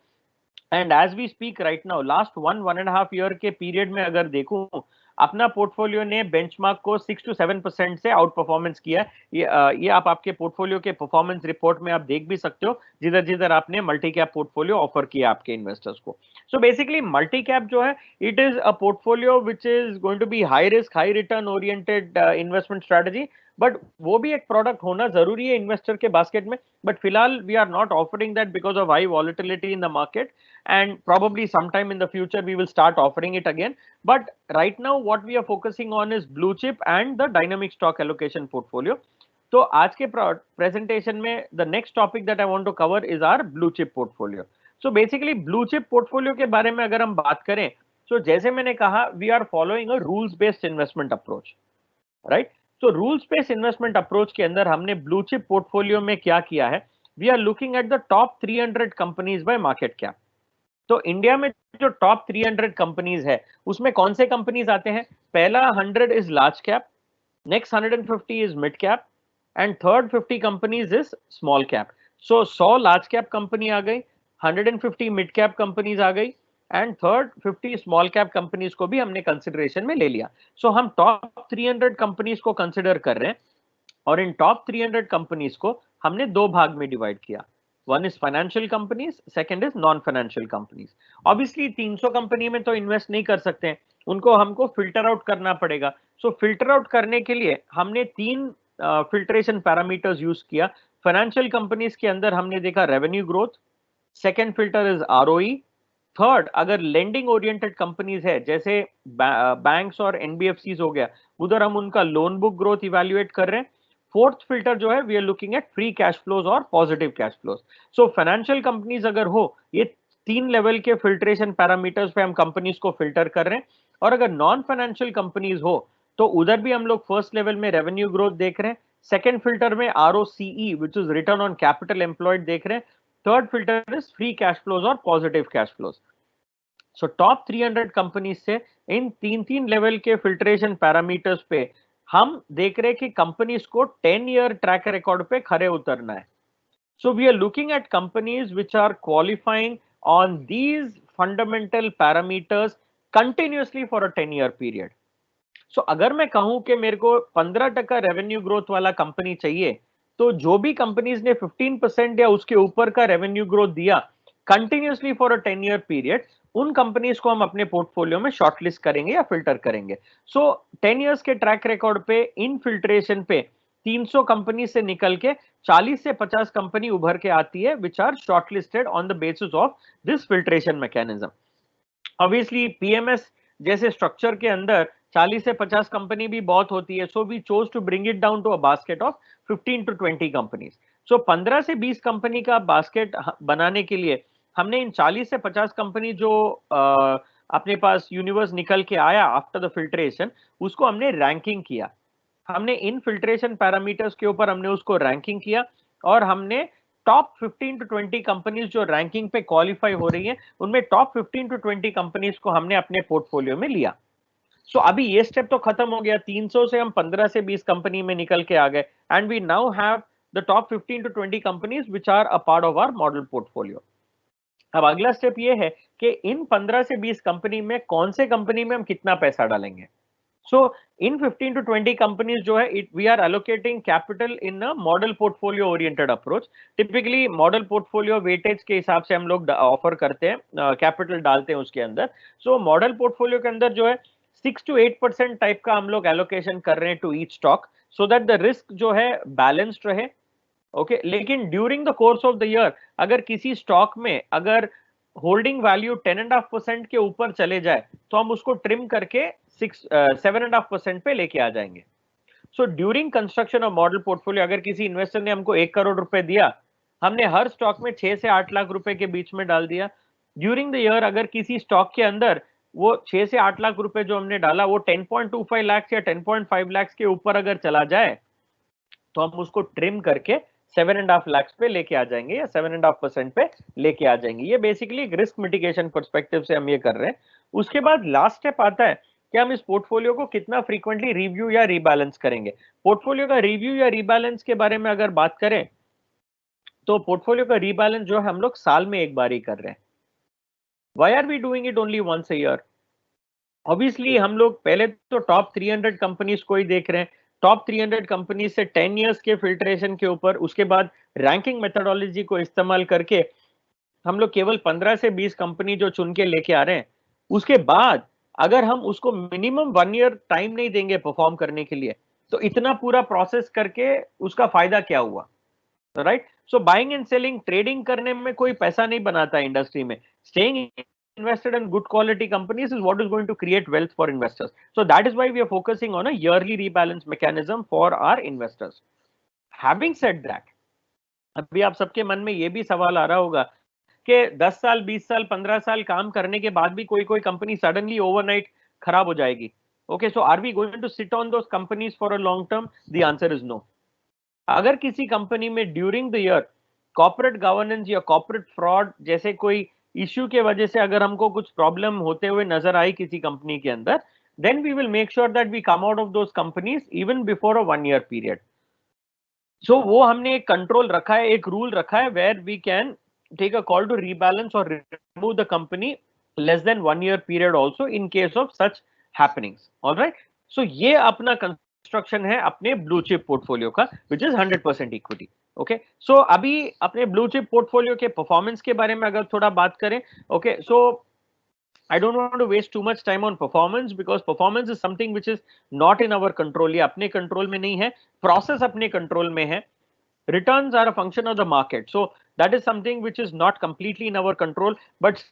And as we speak right now, last 1.5 year के पीरियड में अगर देखूं, अपना पोर्टफोलियो ने बेंचमार्क को 6 to 7% से आउट परफॉर्मेंस किया। ये आप आपके पोर्टफोलियो के परफॉर्मेंस रिपोर्ट में आप देख भी सकते हो, जिधर जिधर आपने मल्टी कैप पोर्टफोलियो ऑफर किया आपके इन्वेस्टर्स को। सो बेसिकली मल्टी कैप जो है, it is a portfolio which is going to be high risk high return oriented investment strategy, but वो भी एक प्रोडक्ट होना जरूरी है इन्वेस्टर के बास्केट में, बट फिलहाल we are not offering that because of high volatility in the market, and probably sometime in the future we will start offering it again. But right now what we are focusing on is blue chip and the dynamic stock allocation portfolio. तो आज के presentation में the next topic that I want to cover is our blue chip portfolio. So basically blue chip portfolio के बारे में अगर हम बात करें, तो जैसे मैंने कहा we are following a rules based investment approach, right. तो रूल्स बेस्ड इन्वेस्टमेंट अप्रोच के अंदर हमने ब्लू चिप पोर्टफोलियो में क्या किया है, we are looking at the top 300 companies by market cap. तो इंडिया में जो टॉप 300 कंपनीज है उसमें कौन से कंपनीज आते हैं, पहला 100 is large cap, next 150 is mid cap, and third 50 companies is small cap. So 100 large cap company आ गई, 150 मिड कैप कंपनीज आ गई, and third 50 small cap companies को भी हमने कंसिडरेशन में ले लिया. सो हम टॉप 300 कंपनीज को कंसिडर कर रहे हैं, और इन टॉप 300 कंपनीज को हमने दो भाग में डिवाइड किया. One is financial companies, second is non financial companies. Obviously 300 company में तो इन्वेस्ट नहीं कर सकते हैं, उनको हमको फिल्टर आउट करना पड़ेगा. सो फिल्टर आउट करने के लिए हमने तीन फिल्ट्रेशन पैरामीटर्स यूज किया. फाइनेंशियल कंपनीज के अंदर हमने देखा revenue growth, second filter is ROE, third अगर लेंडिंग ओरिएंटेड कंपनीज है जैसे बैंक्स और एनबीएफसीज हो गया, उधर हम उनका लोन बुक ग्रोथ इवैल्यूएट कर रहे हैं. फोर्थ फिल्टर जो है we are looking at free cash flows और positive cash flows. So financial companies अगर हो, ये तीन लेवल के फिल्ट्रेशन पैरामीटर्स पे हम कंपनीज को फिल्टर कर रहे हैं. और अगर नॉन फाइनेंशियल कंपनीज हो तो उधर भी हम लोग फर्स्ट लेवल में रेवेन्यू ग्रोथ देख रहे हैं, सेकंड फिल्टर में ROCE which is return on capital employed देख रहे हैं, third filter is free cash flows और positive cash flows. So top 300 companies से इन तीन तीन लेवल के फिल्ट्रेशन पैरामीटर्स पे हम देख रहे हैं कि कंपनीज को 10 ईयर ट्रैक रिकॉर्ड पे खरे उतरना है. So we are looking at companies which are qualifying on these fundamental parameters continuously for a 10 year period. So अगर मैं कहूं कि मेरे को 15% रेवेन्यू ग्रोथ वाला कंपनी चाहिए, तो जो भी कंपनीज ने 15% या उसके ऊपर का रेवेन्यू ग्रोथ दिया continuously for a 10 year period, उन कंपनीज को हम अपने पोर्टफोलियो में शॉर्टलिस्ट करेंगे या फिल्टर करेंगे. सो 10 इयर्स के ट्रैक रिकॉर्ड पे इन फिल्ट्रेशन पे 300 कंपनी से निकल के 40 से 50 कंपनी उभर के आती है which are shortlisted on the basis of this filtration mechanism. Obviously PMS जैसे स्ट्रक्चर के अंदर 40 से 50 कंपनी भी बहुत होती है, so we chose to bring it down to a basket of 15 to 20 companies. So 15 से 20 कंपनी का बास्केट बनाने के लिए हमने इन 40 से 50 कंपनी जो अपने पास यूनिवर्स निकल के आया आफ्टर द फिल्ट्रेशन, उसको हमने रैंकिंग किया. हमने इन फिल्ट्रेशन पैरामीटर्स के ऊपर हमने उसको रैंकिंग किया, और हमने टॉप 15 to 20 कंपनीज जो रैंकिंग पे क्वालिफाई हो रही है, उनमें टॉप 15 to 20 कंपनीज को हमने अपने पोर्टफोलियो में लिया. सो अभी ये स्टेप तो खत्म हो गया, 300 से हम 15 से 20 कंपनी में निकल के आ गए, and we now have the top 15 to 20 companies which are a part of our model portfolio. अब अगला स्टेप ये है कि इन 15 से 20 कंपनी में कौन से कंपनी में हम कितना पैसा डालेंगे. सो इन 15 to 20 कंपनीज जो है, we are allocating capital in a model portfolio oriented approach. Typically model portfolio weightage के हिसाब से हम लोग ऑफर करते हैं, कैपिटल डालते हैं उसके अंदर. सो मॉडल पोर्टफोलियो के अंदर जो है 6 to 8% टाइप का हम लोग एलोकेशन कर रहे हैं to each stock, so that the risk जो है बैलेंस्ड रहे. ओके लेकिन during the course of the year अगर किसी स्टॉक में अगर होल्डिंग वैल्यू 10.5% के ऊपर चले जाए, तो हम उसको ट्रिम करके 7.5% पे लेके आ जाएंगे. So during construction of model portfolio अगर किसी इन्वेस्टर ने हमको 1 करोड़ रुपए दिया, हमने हर स्टॉक में 6 से 8 लाख रुपए के बीच में डाल दिया. ड्यूरिंग द ईयर अगर किसी स्टॉक के अंदर वो 6 से 8 लाख रुपए जो हमने डाला वो 10.25 लाख या 10.5 लाख के ऊपर अगर चला जाए, तो हम उसको ट्रिम करके 7.5 लाख पे लेके आ जाएंगे या 7.5% पे लेके आ जाएंगे. ये बेसिकली एक रिस्क मिटिगेशन पर्सपेक्टिव से हम ये कर रहे हैं. उसके बाद लास्ट स्टेप आता है कि हम इस पोर्टफोलियो को कितना फ्रीक्वेंटली रिव्यू या रीबैलेंस करेंगे. पोर्टफोलियो का रिव्यू या रीबैलेंस के बारे में अगर बात करें, तो पोर्टफोलियो का रीबैलेंस जो है हम लोग साल में एक बार ही कर रहे हैं. Why are we doing it only once a year? Obviously हम लोग पहले तो टॉप 300 कंपनीज को ही देख रहे हैं. टॉप 300 कंपनीज से 10 इयर्स के फिल्ट्रेशन के ऊपर, उसके बाद रैंकिंग मेथोडोलॉजी को इस्तेमाल करके हम लोग केवल 15 से 20 कंपनी जो चुन के लेके आ रहे हैं. उसके बाद अगर हम उसको मिनिमम 1 ईयर टाइम नहीं देंगे परफॉर्म करने के लिए, तो इतना पूरा प्रोसेस करके उसका फायदा क्या हुआ, right? So buying and selling, trading करने में कोई पैसा नहीं बनाता इंडस्ट्री में. Staying invested in good quality companies is what is going to create wealth for investors. So that is why we are focusing on a yearly rebalance mechanism for our investors. Having said that, अभी आप सबके मन में ये भी सवाल आ रहा होगा कि 10 साल, 20 साल, 15 साल काम करने के बाद भी कोई कोई कंपनी सडनली ओवरनाइट खराब हो जाएगी. Okay, so are we going to sit on those companies for a long term? The answer is no. अगर किसी कंपनी में during the year corporate governance या कॉर्पोरेट फ्रॉड जैसे कोई इश्यू के वजह से अगर हमको कुछ प्रॉब्लम होते हुए नजर आई किसी कंपनी के अंदर, then we will make sure that we come out of those companies even before a 1 year period. So वो हमने एक कंट्रोल रखा है, एक रूल रखा है, where we can take a call to rebalance और remove the company less than 1 year period also in case of such happenings. Alright, so ये अपना कंस्ट्रक्शन है अपने ब्लू चिप पोर्टफोलियो का, which is 100% equity. Okay, so अभी अपने blue chip portfolio के performance के बारे में अगर थोड़ा बात करें. Okay, so I don't want to waste too much time on performance because performance is something which is not in our control. ये अपने कंट्रोल में नहीं है, process अपने कंट्रोल में है. Returns are a function of the market, so that is something which is not completely in our control. But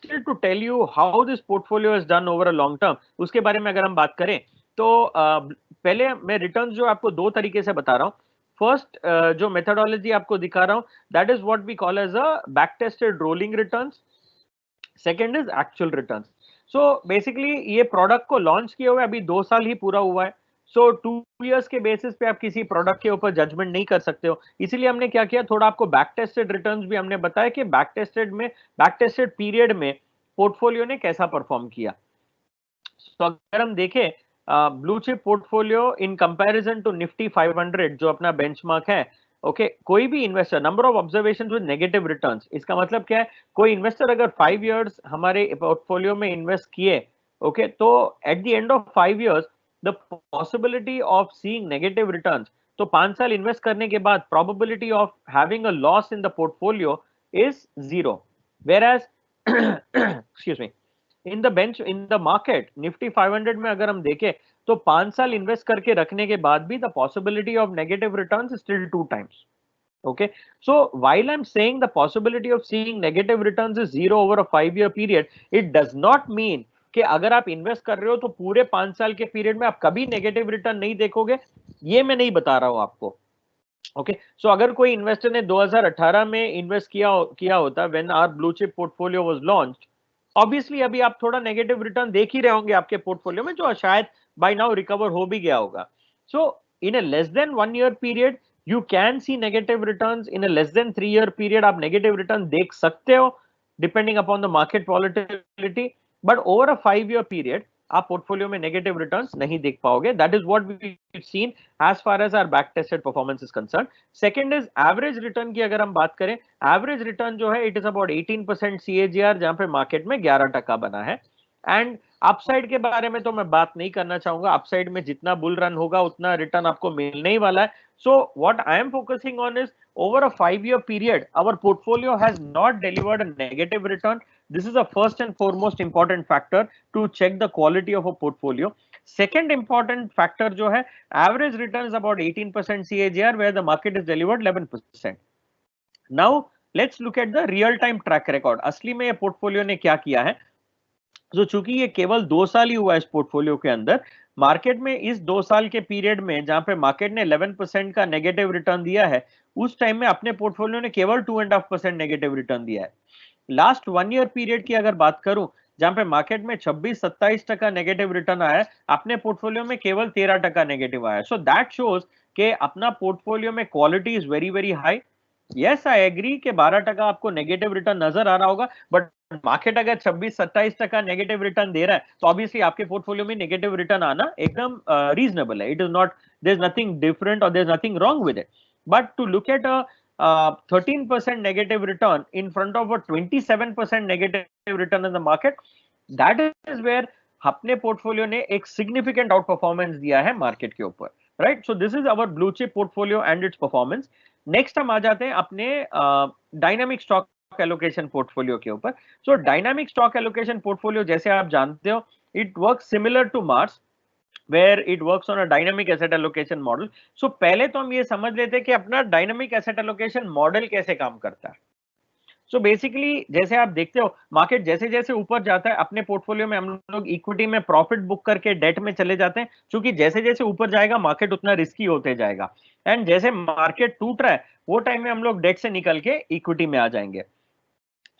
still, to tell you how this portfolio is done over a long term, उसके बारे में अगर हम बात करें तो पहले मैं रिटर्न्स जो आपको दो तरीके से बता रहा हूँ. फर्स्ट जो मेथोडोलॉजी आपको दिखा रहा हूँ, that is what we call as a back tested rolling returns. Second is actual returns. So basically ये प्रोडक्ट को लॉन्च किए हुए अभी 2 साल ही पूरा हुआ है. सो 2 इयर्स के बेसिस पे आप किसी प्रोडक्ट के ऊपर जजमेंट नहीं कर सकते हो. इसीलिए हमने क्या किया, थोड़ा आपको बैक टेस्टेड रिटर्न्स भी हमने बताया कि बैक टेस्टेड पीरियड में पोर्टफोलियो ने कैसा परफॉर्म किया. तो अगर हम देखें blue chip portfolio in comparison to Nifty 500 जो अपना बेंचमार्क है. ओके, कोई भी investor, number of observation with negative returns, इसका मतलब क्या है, कोई इन्वेस्टर अगर 5 इयर्स हमारे पोर्टफोलियो में इन्वेस्ट किए, ओके, तो at the end of 5 years the possibility of seeing negative returns, तो 5 साल इन्वेस्ट करने के बाद probability of having a loss in the portfolio is 0. Where excuse me, in the market Nifty 500 में अगर हम देखें तो 5 साल इन्वेस्ट करके रखने के बाद भी the possibility of negative returns is still 2 times. Okay, so while I'm saying the possibility of seeing negative returns is 0 over a 5-year period, it does not mean कि अगर आप इन्वेस्ट कर रहे हो तो पूरे 5 साल के पीरियड में आप कभी नेगेटिव रिटर्न नहीं देखोगे. ये मैं नहीं बता रहा हूं आपको. ओके, सो अगर कोई इन्वेस्टर ने 2018 में इन्वेस्ट किया होता when our blue chip portfolio was launched, obviously अभी आप थोड़ा नेगेटिव रिटर्न देख ही रहे होंगे आपके पोर्टफोलियो में, जो शायद बाय नाउ रिकवर हो भी गया होगा. So in a less than 1 year period you can see negative returns. In a less than 3 year period आप नेगेटिव रिटर्न देख सकते हो depending upon the market volatility. But over a 5 year period आप portfolio में negative returns नहीं देख पाओगे. That is what we seen as far as our back tested performance is concern. Second is average return की अगर हम बात करें, एवरेज रिटर्न जो है इट इज अबाउट 18% CAGR, जहां पे मार्केट में 11% बना है. एंड अपसाइड के बारे में तो मैं बात नहीं करना चाहूंगा. अपसाइड में जितना बुल रन होगा उतना रिटर्न आपको मिलने ही वाला है. So what I am focusing on is over a 5-year period our portfolio has not delivered a negative return. This is a first and foremost important factor to check the quality of a portfolio. Second important factor जो है, average return is about 18% CAGR where the market is delivered 11%. Now let's look at the real time track record. असली में ये portfolio ने क्या किया है. तो चूंकि ये केवल 2 साल ही हुआ इस पोर्टफोलियो के अंदर, मार्केट में इस 2 साल के पीरियड में जहां पे मार्केट ने 11% का नेगेटिव रिटर्न दिया है, उस टाइम में अपने पोर्टफोलियो ने केवल 2.5% नेगेटिव रिटर्न दिया है. लास्ट 1 ईयर पीरियड की अगर बात करूं, जहां पे मार्केट में 26-27% नेगेटिव रिटर्न आया है, अपने पोर्टफोलियो में केवल 13% नेगेटिव आया है. सो दैट शोज कि अपना पोर्टफोलियो में quality is very very high. Yes, I agree कि 12% आपको नेगेटिव रिटर्न नजर आ रहा होगा, बट मार्केट अगर 26-27% नेगेटिव रिटर्न दे रहा है तो ऑब्वियसली आपके पोर्टफोलियो में नेगेटिव रिटर्न आना एकदम रीजनेबल है. It is not, there is nothing different और there is nothing wrong with it. But to look at a 13% negative return in front of a 27% negative return in the market, that is where अपने portfolio ने एक significant out performance दिया है market के ऊपर. Right, so this is our blue chip portfolio and it's performance. Next हम आ जाते हैं अपने डायनामिक स्टॉक एलोकेशन पोर्टफोलियो के ऊपर. So dynamic stock allocation portfolio जैसे आप जानते हो, it work similar to MARS. where it works on a dynamic asset allocation model. So पहले तो हम ये समझ लेते हैं कि अपना डायनामिक एसेट एलोकेशन मॉडल कैसे काम करता है. सो बेसिकली जैसे आप देखते हो मार्केट जैसे जैसे ऊपर जाता है, अपने पोर्टफोलियो में हम लोग इक्विटी में प्रॉफिट बुक करके डेट में चले जाते हैं, क्योंकि जैसे जैसे ऊपर जाएगा मार्केट उतना रिस्की होते जाएगा. एंड जैसे मार्केट टूट रहा है वो टाइम में हम लोग डेट से निकल के इक्विटी में आ जाएंगे.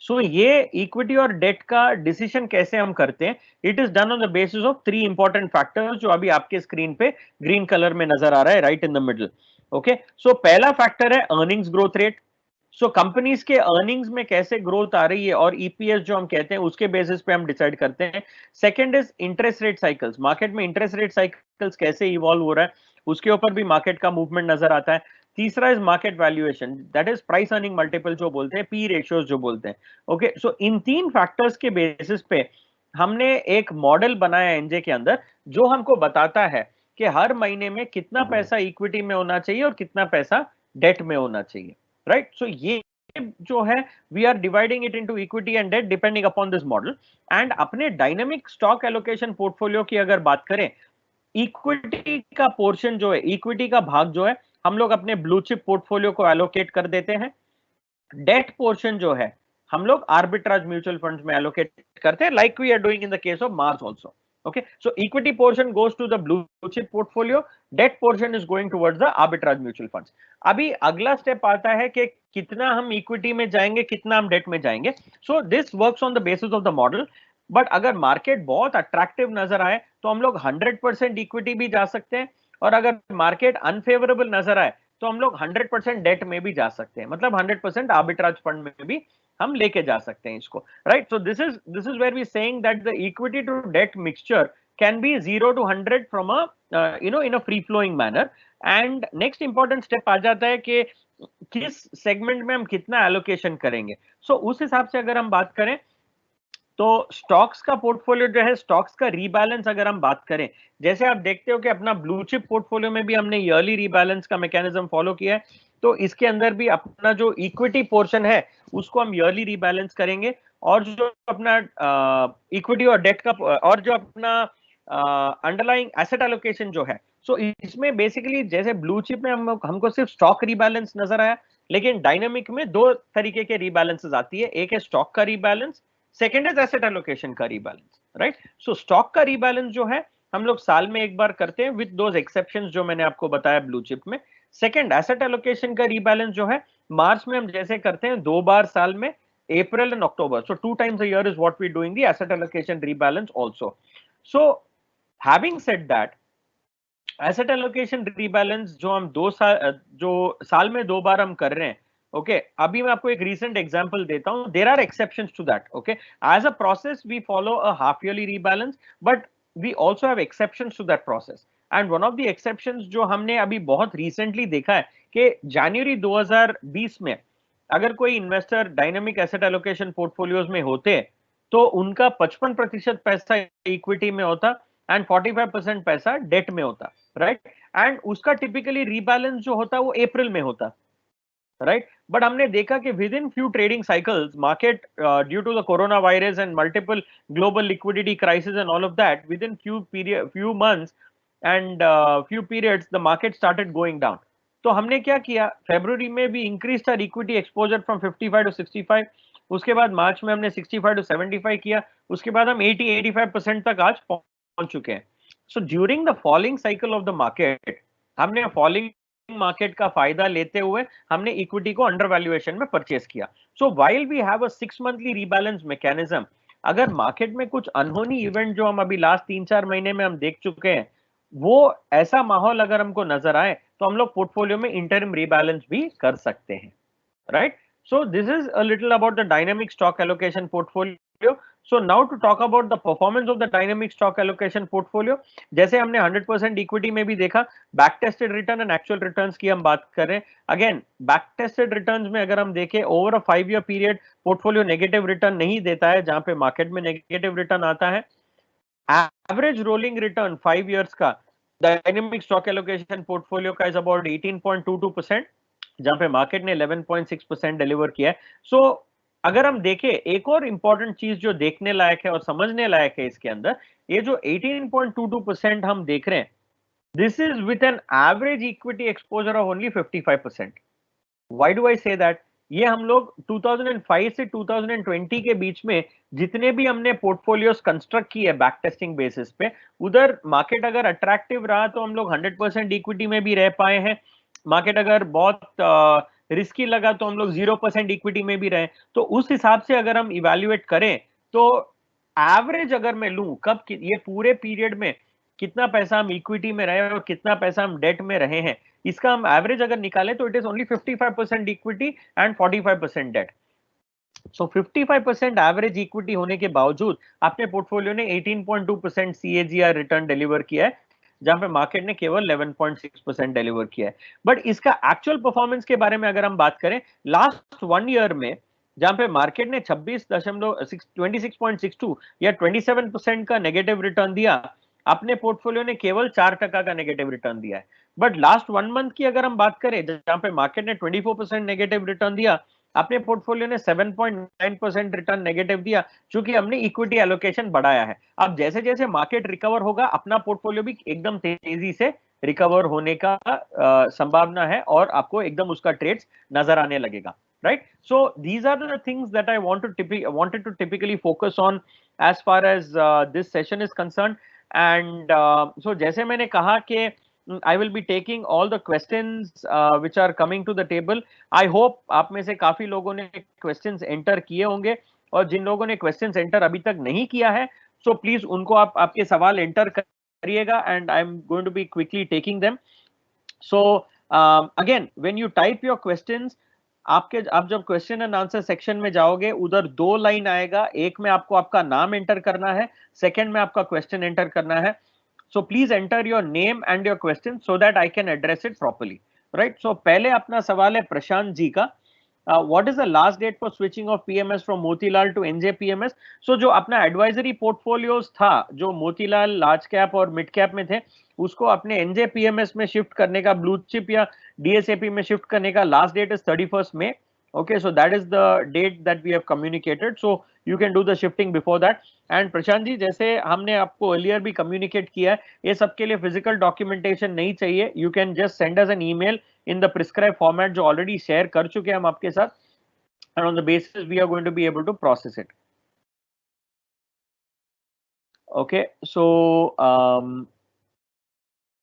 सो ये इक्विटी और डेट का डिसीजन कैसे हम करते हैं, it is done on the basis of 3 important factors जो अभी आपके स्क्रीन पे ग्रीन कलर में नजर आ रहा है, right in the middle. Okay, so पहला फैक्टर है earnings growth rate. So companies के अर्निंग्स में कैसे ग्रोथ आ रही है और ईपीएस जो हम कहते हैं उसके बेसिस पे हम डिसाइड करते हैं. Second is interest rate cycles, market में इंटरेस्ट रेट साइकिल्स कैसे इवॉल्व हो रहा है उसके ऊपर भी मार्केट का मूवमेंट नजर आता है. तीसरा is market valuation, that is price earning multiple जो बोलते हैं, पी रेशियोज जो बोलते हैं. ओके, सो इन 3 फैक्टर्स के बेसिस पे हमने एक मॉडल बनाया एनजे के अंदर जो हमको बताता है कि हर महीने में कितना पैसा इक्विटी में होना चाहिए और कितना पैसा डेट में होना चाहिए. राइट, सो ये जो है we are dividing it into equity and debt depending upon this model. And अपने डायनेमिक स्टॉक एलोकेशन पोर्टफोलियो की अगर बात करें, इक्विटी का पोर्शन जो है, इक्विटी का भाग जो है हम लोग अपने ब्लू चिप पोर्टफोलियो को एलोकेट कर देते हैं. डेट पोर्शन जो है हम लोग आर्बिट्राज म्यूचुअल फंड्स में एलोकेट करते हैं, like we are doing in the case of MARS also. Okay, so equity portion goes to the blue chip portfolio, debt portion is going towards the arbitrage mutual funds. अभी अगला step आता है कि कितना हम equity में जाएंगे, कितना हम डेट में जाएंगे. So this works on the basis of the model. But अगर मार्केट बहुत अट्रैक्टिव नजर आए तो हम लोग 100% इक्विटी भी जा सकते हैं, और अगर मार्केट अनफेवरेबल नजर आए तो हम लोग 100% डेट में भी जा सकते हैं, मतलब 100% आर्बिट्राज फंड में भी हम लेके जा सकते हैं इसको. Right, so this is where we saying that the equity to debt mixture can be 0 to 100 from a in a free flowing manner. And next important step आ जाता है कि किस सेगमेंट में हम कितना एलोकेशन करेंगे. सो उस हिसाब से अगर हम बात करें तो स्टॉक्स का पोर्टफोलियो जो है, स्टॉक्स का रीबैलेंस अगर हम बात करें, जैसे आप देखते हो कि अपना ब्लू चिप पोर्टफोलियो में भी हमने ईयरली रीबैलेंस का मैकेनिज्म फॉलो किया है, तो इसके अंदर भी अपना जो इक्विटी पोर्शन है उसको हम ईयरली रीबैलेंस करेंगे. और जो अपना इक्विटी और डेट का और जो अपना अंडरलाइंग एसेट एलोकेशन जो है, सो इसमें बेसिकली जैसे ब्लू चिप में हमको सिर्फ स्टॉक रीबैलेंस नजर आया, लेकिन डायनेमिक में 2 तरीके के रीबैलेंसेस आती है. एक है स्टॉक का rebalance, second is asset allocation का रीबैलेंस. राइट, सो स्टॉक का रीबैलेंस जो है हम लोग साल में एक बार करते हैं विद दोज एक्सेप्शंस जो मैंने आपको बताया ब्लू चिप में. सेकेंड एसेट एलोकेशन का रीबैलेंस जो है मार्च में हम जैसे करते हैं 2 बार साल में, April and October. So 2 times a year is what we doing the asset allocation rebalance also. So having said that, asset allocation rebalance जो हम 2 साल जो साल में 2 बार हम कर रहे हैं, ओके अभी मैं आपको एक रीसेंट एग्जांपल देता हूं. There are exceptions to that. Okay, as a process we follow a half yearly rebalance, but we also have exceptions to that process. And one of the exceptions जो हमने अभी बहुत रिसेंटली देखा है कि जनवरी 2020 में अगर कोई investor dynamic asset allocation portfolios में होते तो उनका 55% पैसा इक्विटी में होता एंड 45% पैसा डेट में होता. राइट, एंड उसका टिपिकली रीबैलेंस जो होता है वो अप्रैल में होता. राइट, बट हमने देखा कि within few trading cycles market due to the corona virus and multiple global liquidity crisis and all of that, within few months and few periods the market started going down. तो हमने क्या किया, February में भी increase था equity exposure from 55 to 65. उसके बाद मार्च में हमने 65 to 75 किया. उसके बाद हम 80-85% तक आज पहुंच चुके हैं. So during the falling cycle of the market हमने फॉलिंग मार्केट का फायदा लेते हुए हमने इक्विटी को अंडर वैल्यूएशन में परचेस किया. So while we have a 6 monthly rebalance mechanism, अगर मार्केट में कुछ अनहोनी इवेंट जो हम अभी लास्ट 3-4 महीने में हम देख चुके हैं, वो ऐसा माहौल अगर हमको नजर आए तो हम लोग पोर्टफोलियो में इंटरिम रीबैलेंस भी कर सकते हैं. Right, so this is a little about the dynamic stock allocation portfolio. So now to talk about the performance of the dynamic stock allocation portfolio, जैसे हमने 100% इक्विटी में भी देखा, back tested return and actual returns की हम बात कर रहे हैं. अगेन बैक टेस्टेड रिटर्न्स में अगर हम देखें over a 5-year period portfolio negative return नहीं देता है, जहां पे मार्केट में नेगेटिव रिटर्न आता है. एवरेज रोलिंग रिटर्न 5 years का डायनेमिक स्टॉक एलोकेशन पोर्टफोलियो का इज अबाउट 18.22%, जहां पे मार्केट ने 11.6% डिलीवर किया है. सो अगर हम देखें, एक और इंपॉर्टेंट चीज जो देखने लायक है और समझने लायक है इसके अंदर, ये जो 18.22% हम देख रहे हैं, this is with an average equity exposure of only 55%. Why do I say that? ये हम लोग 2005 से 2020 के बीच में जितने भी हमने पोर्टफोलियोज कंस्ट्रक्ट किए बैक टेस्टिंग बेसिस पे, उधर मार्केट अगर अट्रैक्टिव रहा तो हम लोग 100% इक्विटी में भी रह पाए हैं. मार्केट अगर बहुत रिस्की लगा तो हम लोग 0% इक्विटी में भी रहे. तो उस हिसाब से अगर हम इवेल्युएट करें तो एवरेज अगर मैं लूं, कब ये पूरे पीरियड में कितना पैसा हम इक्विटी में रहे और कितना पैसा हम डेट में रहे हैं, इसका हम एवरेज अगर निकालें तो it is only 55% equity and 45% debt. So 55% average equity होने के बावजूद अपने पोर्टफोलियो ने 18.2% सीएजीआर रिटर्न डिलीवर किया है, जहां पे मार्केट ने केवल 11.6% डिलीवर किया है. बट इसका एक्चुअल परफॉर्मेंस के बारे में अगर हम बात करें, लास्ट 1 ईयर में जहां पे मार्केट ने 26.62 या 27% का नेगेटिव रिटर्न दिया, अपने पोर्टफोलियो ने केवल 4% का नेगेटिव रिटर्न दिया है. बट लास्ट 1 मंथ की अगर हम बात करें, जहां पे मार्केट ने 24% नेगेटिव रिटर्न दिया, अपने पोर्टफोलियो ने 7.9% रिटर्न नेगेटिव दिया, क्योंकि हमने इक्विटी एलोकेशन बढ़ाया है. अब जैसे जैसे मार्केट रिकवर होगा, अपना पोर्टफोलियो भी एकदम तेजी से रिकवर होने का संभावना है और आपको एकदम उसका ट्रेड्स नजर आने लगेगा. Right? So these are the things that I wanted to typically focus on as far as this session is concerned. And so जैसे मैंने कहा कि I will be taking all the questions which are coming to the table. I hope आप में से काफी लोगों ने questions enter किए होंगे, और जिन लोगों ने questions enter अभी तक नहीं किया है, so please उनको आप आपके सवाल enter करिएगा, and I'm going to be quickly taking them. So again, when you type your questions, आप जब क्वेश्चन एंड आंसर सेक्शन में जाओगे, उधर 2 लाइन आएगा. एक में आपको आपका नाम एंटर करना है, सेकंड में आपका क्वेश्चन एंटर करना है. So please enter your name and your question so that I can address it properly. Right? So पहले अपना सवाल है प्रशांत जी का. What is the last date for switching of PMS from Motilal to NJ PMS? So जो अपना advisory portfolios था, जो Motilal large cap और मिड कैप में थे, उसको अपने एनजेपीएमएस में शिफ्ट करने का, ब्लू चिप या डीएसएपी में शिफ्ट करने का last date is 31st May. Okay, so that is the date that we have communicated. So you can do the shifting before that. And Prashant ji, जैसे हमने आपको earlier भी communicate किया है, ये सबके लिए physical documentation नहीं चाहिए. You can just send us an email in the prescribed format जो already share कर चुके हैं हम आपके साथ, and on the basis we are going to be able to process it. Okay, so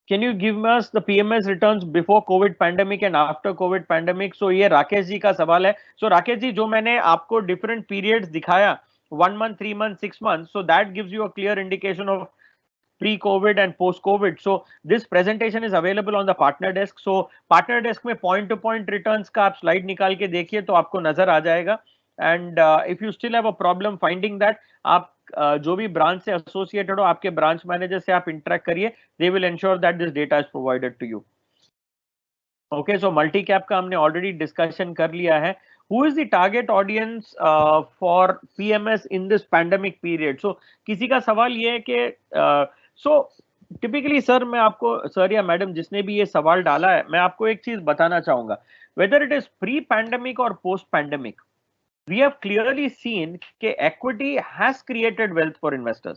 can you give us the PMS returns before COVID pandemic and after COVID pandemic? So ये राकेश जी का सवाल है. So राकेश जी, जो मैंने आपको different periods दिखाया, 1 month, 3 months, 6 months, so that gives you a clear indication of pre-COVID and post-COVID. So this presentation is available on the partner desk. So partner desk में point to point returns का आप slide निकाल के देखिए तो आपको नजर आ जाएगा. And if you still have a problem finding that, आप जो भी ब्रांच से एसोसिएटेड हो, आपके ब्रांच मैनेजर से आप इंटरेक्ट करिए. They will ensure that this data is provided to you. Okay, so multi cap का हमने ऑलरेडी डिस्कशन कर लिया है. Who is the target audience for PMS in this pandemic period? So किसी का सवाल ये है कि सो टिपिकली सर, मैं आपको, सर या मैडम जिसने भी ये सवाल डाला है, मैं आपको एक चीज बताना चाहूंगा. Whether it is pre pandemic और post pandemic, we have clearly seen कि equity has created wealth for investors.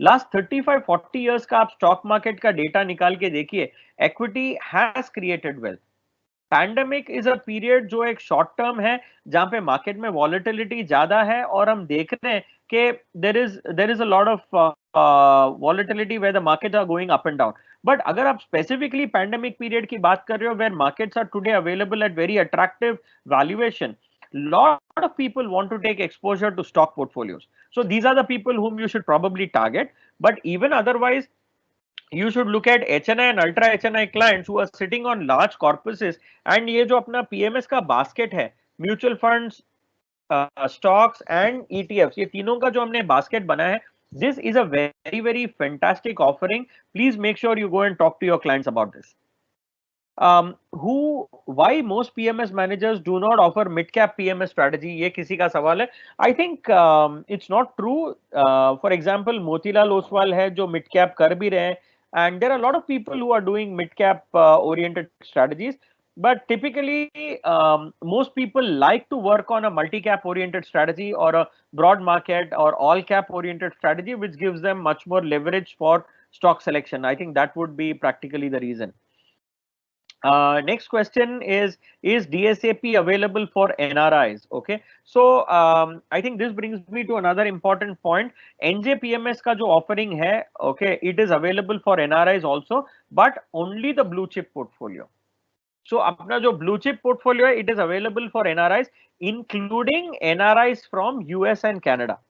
Last 35-40 years का आप स्टॉक मार्केट का डेटा निकाल के देखिए, equity has created wealth. Pandemic is a period जो एक शॉर्ट टर्म है, जहां पे मार्केट में वॉलेटिलिटी ज्यादा है, और हम देख रहे हैं कि there is a lot of volatility where the market are going up and down. But अगर आप स्पेसिफिकली पैंडेमिक पीरियड की बात कर रहे हो, where markets are today available at very attractive valuation, lot of people want to take exposure to stock portfolios. So these are the people whom you should probably target. But even otherwise, you should look at HNI and ultra HNI clients who are sitting on large corpuses. And ये जो अपना PMS का basket है, mutual funds, stocks and ETFs, ये तीनों का जो हमने basket बनाया है, this is a very very fantastic offering. Please make sure you go and talk to your clients about this. Why most PMS managers do not offer mid cap PMS strategy? ये किसी का सवाल है. I think it's not true. For example, Motilal Oswal है जो mid cap कर भी रहे हैं, and there are a lot of people who are doing mid cap oriented strategies. but typically most people like to work on a multi-cap oriented strategy or a broad market or all cap oriented strategy, which gives them much more leverage for stock selection. I think that would be practically the reason. Next question is DSAP available for NRIs? Okay, so I think this brings me to another important point. NJPMS का जो offering है, okay, it is available for NRIs also, but only the blue chip portfolio. So अपना जो blue chip portfolio है, it is available for NRIs, including NRIs from US and Canada.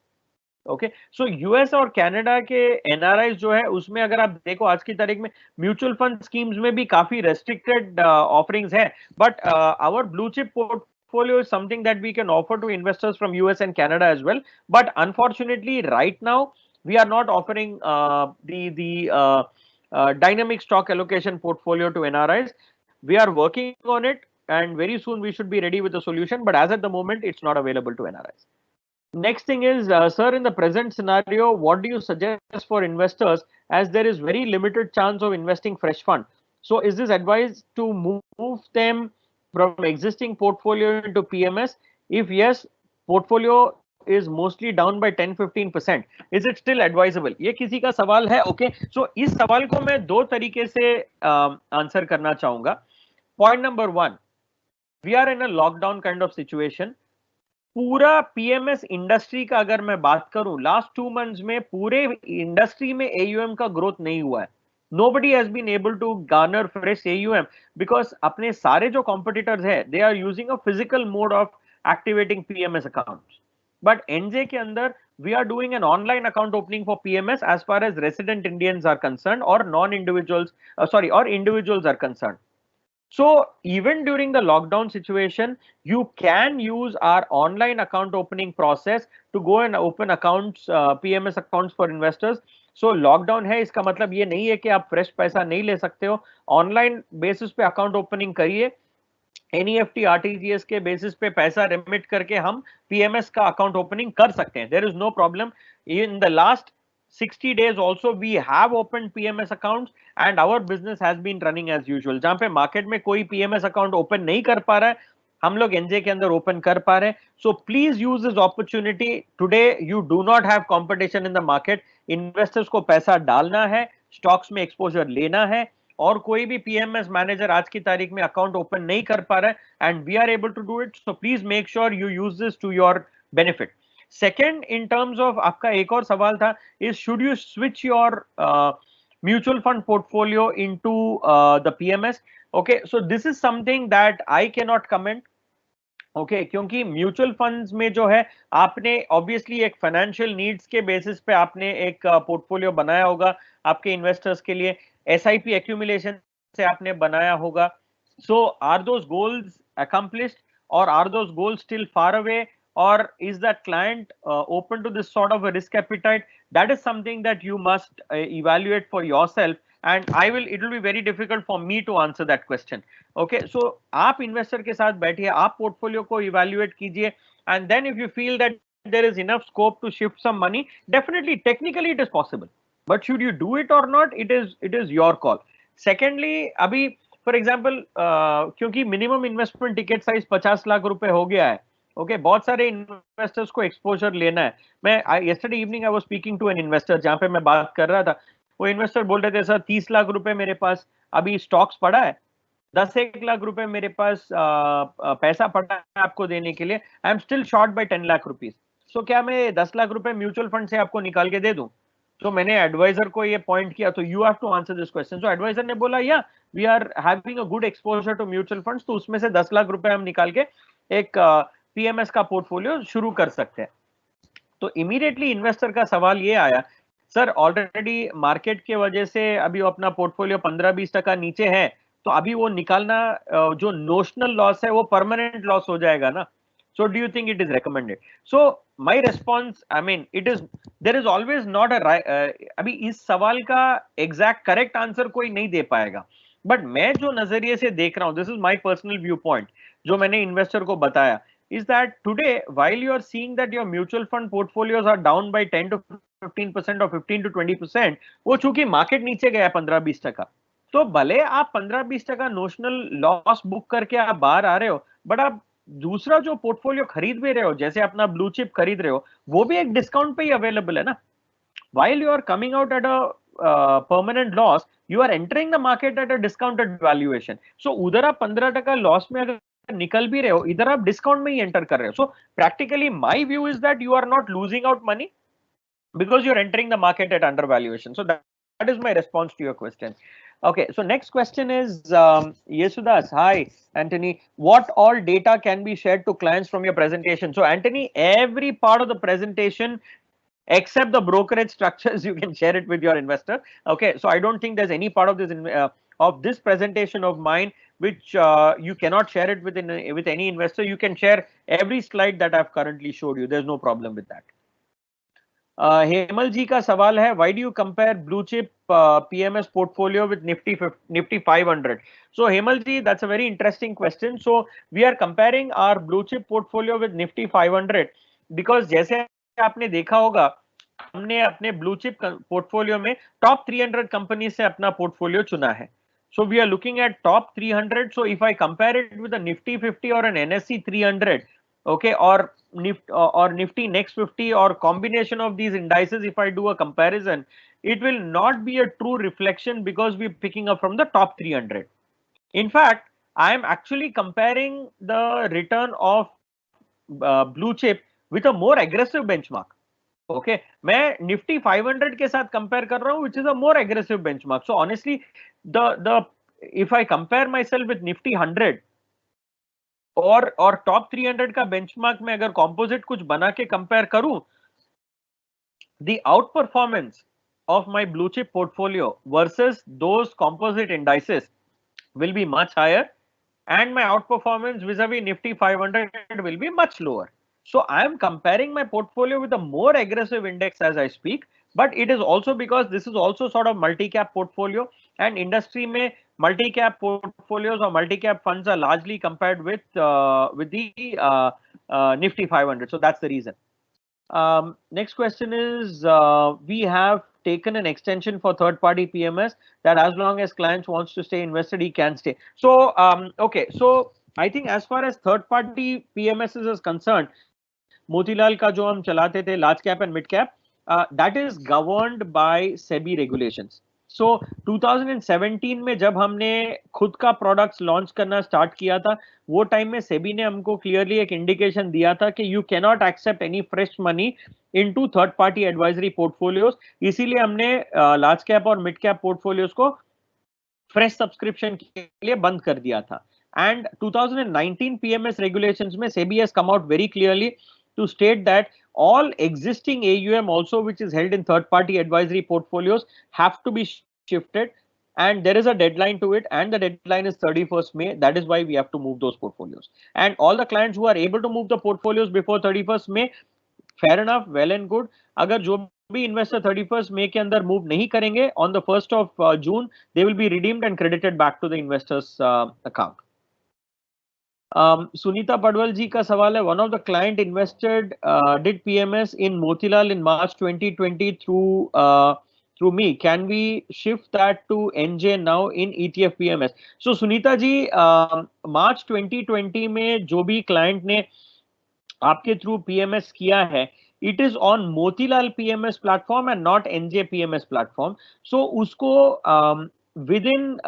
Okay, so US और Canada के NRI जो है उसमें अगर आप देखो आज की तारीख में म्यूचुअल फंड स्कीम्स में भी काफी रेस्ट्रिक्टेड ऑफरिंग्स है, but our blue chip portfolio is something that we can offer to investors from US and Canada as well. But unfortunately, right now we are not offering the dynamic stock allocation portfolio to NRIs. We are working on it, and very soon we should be ready with a solution. But as at the moment, it's not available to NRIs. Next thing is, sir, in the present scenario, what do you suggest for investors as there is very limited chance of investing fresh fund? So is this advised to move them from existing portfolio into PMS? If yes, portfolio is mostly down by 10-15%. Is it still advisable? ये किसी का सवाल है, okay? So इस सवाल को मैं दो तरीके से आंसर करना चाहूंगा. Point number one, we are in a lockdown kind of situation. पूरा पीएमएस इंडस्ट्री का अगर मैं बात करूं, लास्ट 2 मंथ्स में पूरे इंडस्ट्री में एयूएम का ग्रोथ नहीं हुआ है. Nobody has been able to garner fresh AUM because अपने सारे जो कॉम्पिटिटर्स है they are using a physical mode of activating PMS accounts. But NJ के अंदर we are doing an online account opening for PMS as far as resident Indians are concerned or non-individuals, or individuals are concerned. So even during the lockdown situation, you can use our online account opening process to go and open accounts, PMS accounts for investors. So lockdown है, इसका मतलब ये नहीं है कि आप fresh पैसा नहीं ले सकते हो. Online basis पे account opening करिए. NEFT RTGS के basis पे पैसा remit करके हम PMS का account opening कर सकते हैं. There is no problem. In the last 60 days also we have opened PMS accounts and our business has been running as usual. जहां पे मार्केट में कोई PMS अकाउंट ओपन नहीं कर पा रहा है, हम लोग एनजे के अंदर ओपन कर पा रहे हैं. So please use this opportunity. Today you do not have competition in the market. Investors को पैसा डालना है, स्टॉक्स में एक्सपोजर लेना है, और कोई भी पीएमएस मैनेजर आज की तारीख में अकाउंट ओपन नहीं कर पा रहा है and we are able to do it. So please make sure you use this to your benefit. Second, in terms of आपका एक और सवाल था, is should you switch your mutual fund portfolio into the PMS? Okay, so this is something that I cannot comment. Okay, क्योंकि mutual funds में जो है आपने ऑब्वियसली एक फाइनेंशियल नीड्स के बेसिस पे आपने एक पोर्टफोलियो बनाया होगा आपके इन्वेस्टर्स के लिए, एसआईपी एक्यूमुलेशन से आपने बनाया होगा. So are those goals accomplished और are those goals still far away, or is that client open to this sort of a risk appetite? That is something that you must evaluate for yourself, and it will be very difficult for me to answer that question. Okay, so आप investor के साथ बैठिए, आप portfolio को evaluate कीजिए, and then if you feel that there is enough scope to shift some money, definitely technically it is possible, but should you do it or not, it is your call. Secondly, अभी for example क्योंकि minimum investment ticket size 50 lakh रुपए हो गया है, okay, बहुत सारे investors को exposure लेना है. मैं yesterday evening I was speaking to an investor, जहां पे मैं बात कर रहा था, वो इन्वेस्टर बोल रहे थे सर 30 लाख रुपए मेरे पास अभी स्टॉक्स पड़ा है, 10-1 लाख रुपए मेरे पास पैसा पड़ा है आपको देने के लिए, I am still short by 10 lakh rupees. So क्या मैं 10 लाख रुपए म्यूचुअल फंड से आपको निकाल के दे दूं? तो मैंने एडवाइजर को ये पॉइंट किया, तो you have to answer this question. So advisor ने बोला या we are having a good exposure to mutual funds, तो उसमें से 10 लाख रुपए हम निकाल के एक पीएमएस का पोर्टफोलियो शुरू कर सकते हैं. तो इमीडिएटली इन्वेस्टर का सवाल ये आया, सर ऑलरेडी मार्केट के वजह से अभी अपना पोर्टफोलियो 15-20% नीचे है, तो अभी वो निकालना जो नोशनल लॉस है वो परमानेंट लॉस हो जाएगा ना. So do you think it is recommended? So my response, I mean it is, there is always not a, अभी इस सवाल का एग्जैक्ट करेक्ट आंसर कोई नहीं दे पाएगा, बट मैं जो नजरिए से देख रहा हूं, this is my personal view point, जो मैंने इन्वेस्टर को बताया, is that today while you are seeing that your mutual fund portfolios are down by 10 to 15% or 15 to 20%, वो चूंकि मार्केट नीचे गया 15-20%, तो भले आप 15-20% नोशनल लॉस बुक करके आप बाहर आ रहे हो, बट आप दूसरा जो पोर्टफोलियो खरीद भी रहे हो, जैसे अपना ब्लू चिप खरीद रहे हो, वो भी एक डिस्काउंट पे ही अवेलेबल है ना। while you are coming out at a permanent loss, you are entering the market at a discounted valuation. So उधर आप 15% लॉस में अगर निकल भी रहे हो, इधर आप डिस्काउंट में ही एंटर कर रहे हो. So practically my view is that you are not losing out money because you're entering the market at undervaluation. So that is my response to your question. Okay, so next question is Yesudas. Hi, Anthony. What all data can be shared to clients from your presentation? So, Anthony, every part of the presentation except the brokerage structures, you can share it with your investor. Okay, so I don't think there's any part of this presentation of mine which you cannot share it with any investor. You can share every slide that I've currently showed you. There's no problem with that. Hemal जी का सवाल है, why do you compare blue chip PMS portfolio with Nifty 500? So Hemal ji, that's a very interesting question. So we are comparing our blue chip portfolio with Nifty 500 because जैसे आपने देखा होगा, हमने अपने blue chip portfolio में top 300 company से अपना portfolio चुना है. So we are looking at top 300. So if I compare it with a Nifty 50 or an NSE 300, okay, or Nifty Next 50 or combination of these indices, if I do a comparison, it will not be a true reflection because we're picking up from the top 300. In fact, I am actually comparing the return of blue chip with a more aggressive benchmark. Okay, मैं Nifty 500 के साथ compare कर रहा हूँ, which is a more aggressive benchmark. So honestly, if I compare myself with Nifty 100 और top 300 का benchmark में अगर कंपोजिट कुछ बना के कंपेयर करूं, the outperformance of my blue chip portfolio versus those composite indices will be much higher, and my outperformance vis-a-vis Nifty 500 will be much lower. So I am comparing my portfolio with a more aggressive index as I speak, but it is also because this is also sort of multi-cap portfolio, and industry में multi-cap portfolios or multi-cap funds are largely compared with the Nifty 500. So that's the reason. Next question is, we have taken an extension for third-party PMS that as long as clients wants to stay invested, he can stay. So, okay, so I think as far as third-party PMS is concerned, Motilal का जो हम चलाते थे large cap and mid cap, that is governed by SEBI regulations. So 2017 में जब हमने खुद का प्रोडक्ट्स लॉन्च करना स्टार्ट किया था, वो टाइम में सेबी ने हमको क्लियरली एक इंडिकेशन दिया था कि you can not accept any fresh money into third party advisory portfolios. इसीलिए हमने लार्ज कैप और मिड कैप पोर्टफोलियोज को फ्रेश सब्सक्रिप्शन के लिए बंद कर दिया था. एंड 2019 PMS regulations में SEBI has come out very clearly to state that all existing AUM also which is held in third party advisory portfolios have to be shifted, and there is a deadline to it, and the deadline is 31st May. That is why we have to move those portfolios, and all the clients who are able to move the portfolios before 31st May, fair enough, well and good. अगर जो भी investor 31st May के अंदर move नहीं करेंगे, on the 1st of June they will be redeemed and credited back to the investors account. Sunita Padwal ji का सवाल है, one of the client invested did PMS in Motilal in March 2020 through me. Can we shift that to NJ now in ETF PMS? So Sunita ji, March 2020 में जो भी client ने आपके through PMS किया है, it is on Motilal PMS platform and not NJ PMS platform. So उसको within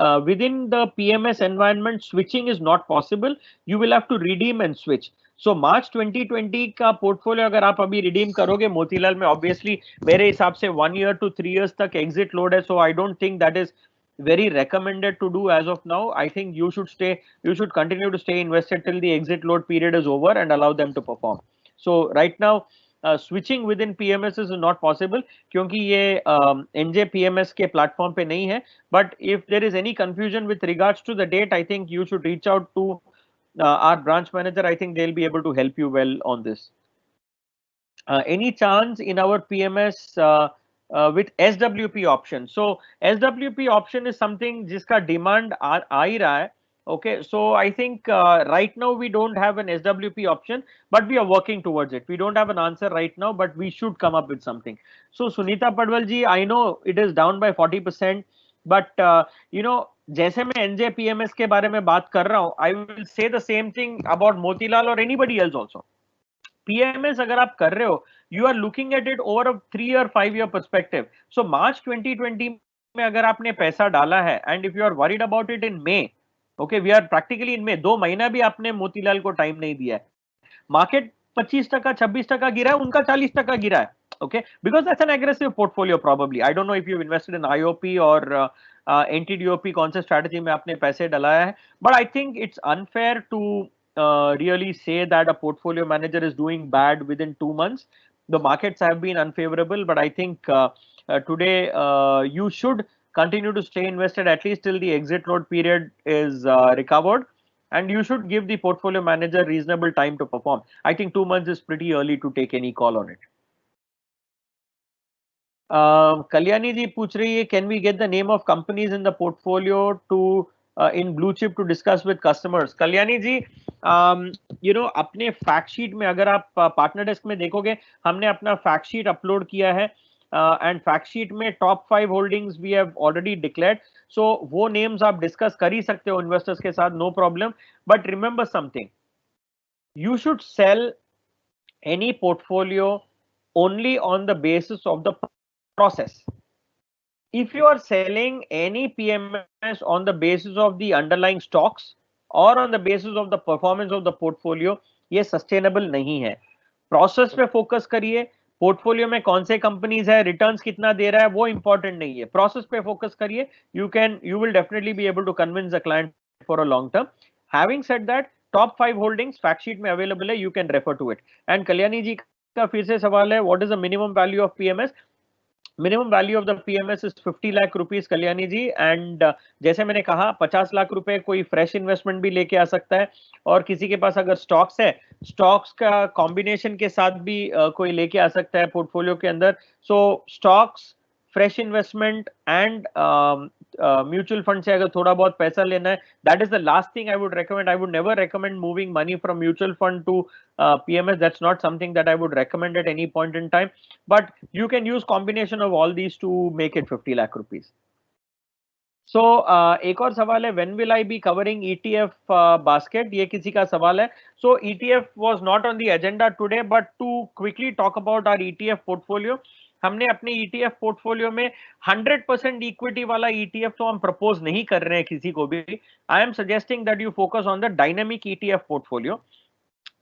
the PMS environment switching is not possible. You will have to redeem and switch. So March 2020 का portfolio अगर आप अभी redeem करोगे मोतीलाल में, obviously मेरे हिसाब से 1 year to 3 years तक एग्जिट लोड है. So I don't think that is very recommended to do as of now. I think you should continue to stay invested till the exit load period is over and allow them to perform. So right now switching within PMS is not possible क्योंकि ये NJ PMS के platform पे नहीं है. But if there is any confusion with regards to the date, I think you should reach out to our branch manager. I think they'll be able to help you well on this. Any chance in our PMS with SWP option? So SWP option is something जिसका demand आ ही रहा है. Okay, so I think right now we don't have an SWP option, but we are working towards it. We don't have an answer right now, but we should come up with something. So Sunita Padwal ji, I know it is down by 40%. But जैसे मैं एनजेपीएमएस के बारे में बात कर रहा हूं, I will say the same thing about Motilal और एनीबडी एल्स ऑल्सो। पीएमएस अगर आप कर रहे हो, you are looking at it over a 3 or 5 year perspective. So March 2020 में अगर आपने पैसा डाला है and if you are worried about it in May, okay, we are practically in May, 2 महीना भी आपने मोतीलाल को टाइम नहीं दिया है, मार्केट 25%, 26% गिरा है, उनका 40% गिरा है, okay, because that's an aggressive portfolio probably. I don't know if you've invested in IOP or NTDOP, कौन से strategy में आपने पैसे डलाया है, but I think it's unfair to really say that a portfolio manager is doing bad within 2 months. The markets have been unfavorable, but I think today you should continue to stay invested at least till the exit load period is recovered, and you should give the portfolio manager reasonable time to perform. I think 2 months is pretty early to take any call on it. Kalyani ji पूछ रही है, can we get the name of companies in the portfolio to in blue chip to discuss with customers? Kalyani ji, अपने fact sheet में अगर आप partner desk में देखोगे, हमने अपना फैक्ट शीट अपलोड किया है, एंड फैक्ट शीट में top 5 holdings we have already declared, so वो नेम्स आप डिस्कस कर ही सकते हो इन्वेस्टर्स के साथ, no problem, but remember something, you should sell any portfolio only on the basis of the process. If you are selling any PMS on the basis of the underlying stocks or on the basis of the performance of the portfolio, ये sustainable नहीं है। Process पे focus करिए, portfolio में कौन से companies है, returns कितना दे रहा है, वो इंपॉर्टेंट नहीं है, प्रोसेस पे फोकस करिए, you will definitely be able to convince the client for a long term. Having said that, top 5 holdings fact sheet में अवेलेबल है, you can refer to it. And Kalyani ji का फिर से सवाल है, what is the minimum value of PMS? Minimum value of the PMS is 50 lakh rupees, Kalyani ji, and जैसे मैंने कहा 50 लाख रुपए कोई फ्रेश इन्वेस्टमेंट भी लेके आ सकता है, और किसी के पास अगर स्टॉक्स है, स्टॉक्स का कॉम्बिनेशन के साथ भी कोई लेके आ सकता है पोर्टफोलियो के अंदर। So stocks, fresh investment and mutual fund से अगर थोड़ा बहुत पैसा लेना है, that is the last thing I would recommend. I would never recommend moving money from mutual fund to PMS. That's not something that I would recommend at any point in time, but you can use combination of all these to make it 50 lakh rupees. So एक और सवाल है, when will I be covering ETF basket? ये किसी का सवाल है। So ETF was not on the agenda today, but to quickly talk about our ETF portfolio, हमने अपने ETF पोर्टफोलियो में 100% इक्विटी वाला ETF तो हम प्रपोज नहीं कर रहे हैं किसी को भी। I am suggesting that you focus on the dynamic ETF portfolio.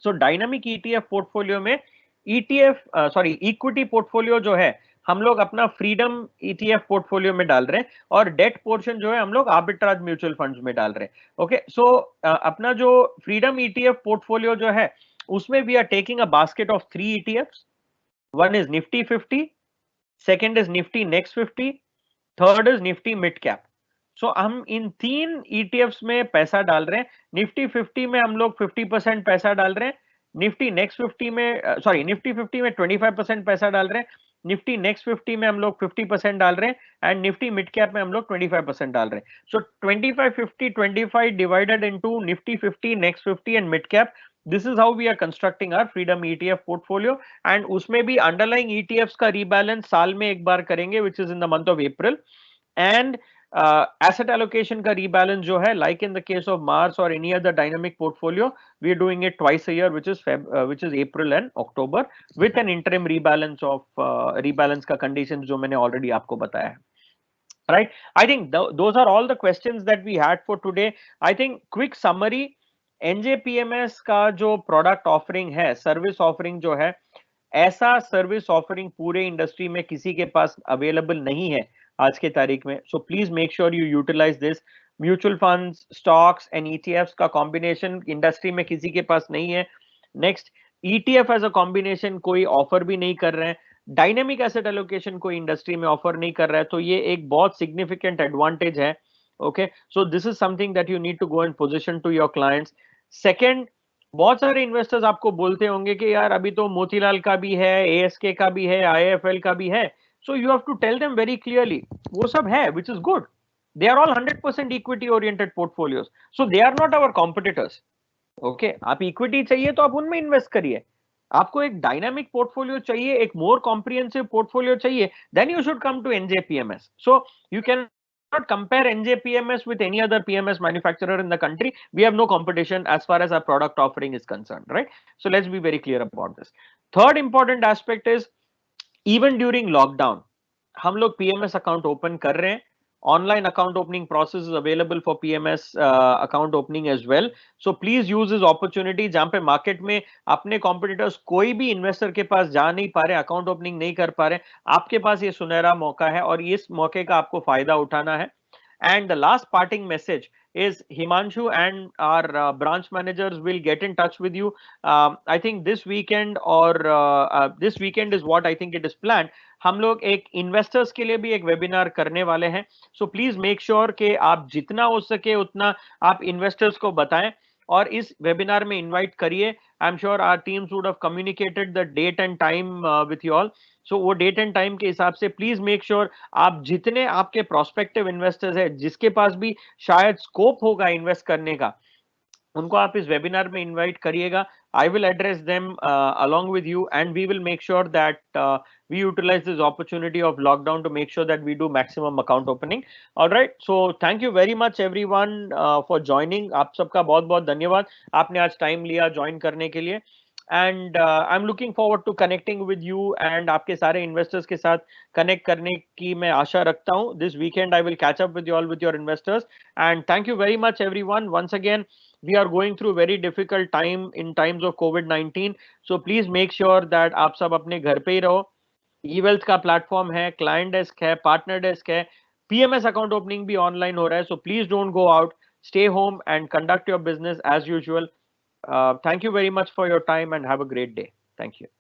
So dynamic ETF portfolio में इक्विटी पोर्टफोलियो जो है, हम लोग अपना फ्रीडम ETF पोर्टफोलियो में डाल रहे हैं, और डेट पोर्शन जो है हम लोग आर्बिट्राज म्यूचुअल फंड्स में डाल रहे हैं। ओके, सो अपना जो फ्रीडम ETF पोर्टफोलियो जो है, उसमें we are taking a basket of 3 ETFs. One is Nifty 50, second is Nifty next 50, third is Nifty mid cap. So हम इन 3 ETFs में पैसा डाल रहे हैं। निफ्टी 50 में हम लोग 50% पैसा डाल रहे हैं, निफ्टी नेक्स्ट 50 में निफ्टी 50 में 25% पैसा डाल रहे हैं, निफ्टी नेक्स्ट 50 में हम लोग 50% डाल रहे हैं, एंड निफ्टी मिड कैप में हम लोग 25% डाल रहे हैं। सो 25-50-25 divided into Nifty 50, next 50 and mid cap. This is how we are constructing our freedom ETF portfolio, and उसमें भी underlying ETFs का rebalance साल में एक बार करेंगे, which is in the month of April, and asset allocation का rebalance जो है, like in the case of Mars or any other dynamic portfolio, we are doing it twice a year, which is April and October, with an interim rebalance of rebalance का conditions जो मैंने already आपको बताया है। Right? I think those are all the questions that we had for today. I think quick summary, NJPMS का जो product offering है, service offering जो है, ऐसा सर्विस ऑफरिंग पूरे इंडस्ट्री में किसी के पास अवेलेबल नहीं है आज के तारीख में। So please make sure you utilise this. Mutual funds, stocks and ETFs का कॉम्बिनेशन इंडस्ट्री में किसी के पास नहीं है। Next, ETF as a combination कोई ऑफर भी नहीं कर रहे हैं, डायनेमिक एसेट एलोकेशन कोई इंडस्ट्री में ऑफर नहीं कर रहा है, तो ये एक बहुत सिग्निफिकेंट एडवांटेज है। Okay, so this is something that you need to go and position to your clients. Second, बहुत सारे इन्वेस्टर्स आपको बोलते होंगे कि यार अभी तो मोतीलाल का भी है, ASK का भी है, IIFL का भी है, so you have to tell them very clearly, वो सब है, which is good, they are all 100% equity oriented portfolios, so they are not our competitors. Okay, आप इक्विटी चाहिए तो आप उनमें इन्वेस्ट करिए, आपको एक डायनामिक पोर्टफोलियो चाहिए, एक मोर कॉम्प्रिहेंसिव पोर्टफोलियो चाहिए, then you should come to NJPMS। So you can not compare NJ PMS with any other PMS manufacturer in the country. We have no competition as far as our product offering is concerned, right? So let's be very clear about this. Third important aspect is even during lockdown, हम लोग PMS account open कर रहे हैं. Online account opening process is available for PMS account opening as well. So please use this opportunity जहाँ पे market में अपने competitors कोई भी investor के पास जा नहीं पा रहे, account opening नहीं कर पा रहे, आपके पास ये सुनहरा मौका है और इस मौके का आपको फायदा उठाना है. And the last parting message is Himanshu and our branch managers will get in touch with you. I think this weekend or this weekend is what I think it is planned. हम लोग एक investors के लिए भी एक webinar करने वाले हैं. सो प्लीज मेक श्योर कि आप जितना हो सके उतना आप इन्वेस्टर्स को बताएं और इस वेबिनार में इनवाइट करिए. I am sure our teams would have communicated the date and time with you all. So वो डेट एंड टाइम के हिसाब से प्लीज मेक श्योर आप जितने आपके प्रोस्पेक्टिव इन्वेस्टर्स है जिसके पास भी शायद स्कोप होगा इन्वेस्ट करने का, उनको आप इस वेबिनार में इनवाइट करिएगा. I will address them along with you, and we will make sure that we utilize this opportunity of lockdown to make sure that we do maximum account opening. All right. So thank you very much everyone for joining. आप सबका बहुत बहुत धन्यवाद. आपने आज time लिया join करने के लिए. And I'm looking forward to connecting with you and आपके सारे investors के साथ connect करने की मैं आशा रखता हूँ. This weekend I will catch up with you all with your investors. And thank you very much everyone. Once again, we are going through very difficult time in times of COVID-19. So please make sure that आप सब अपने घर पे ही रहो. eWealth का platform है, client desk है, partner desk है, पीएमएस अकाउंट ओपनिंग भी ऑनलाइन हो रहा है. So please don't go out, stay home and conduct your business as usual. Thank you very much for your time and have a great day. Thank you.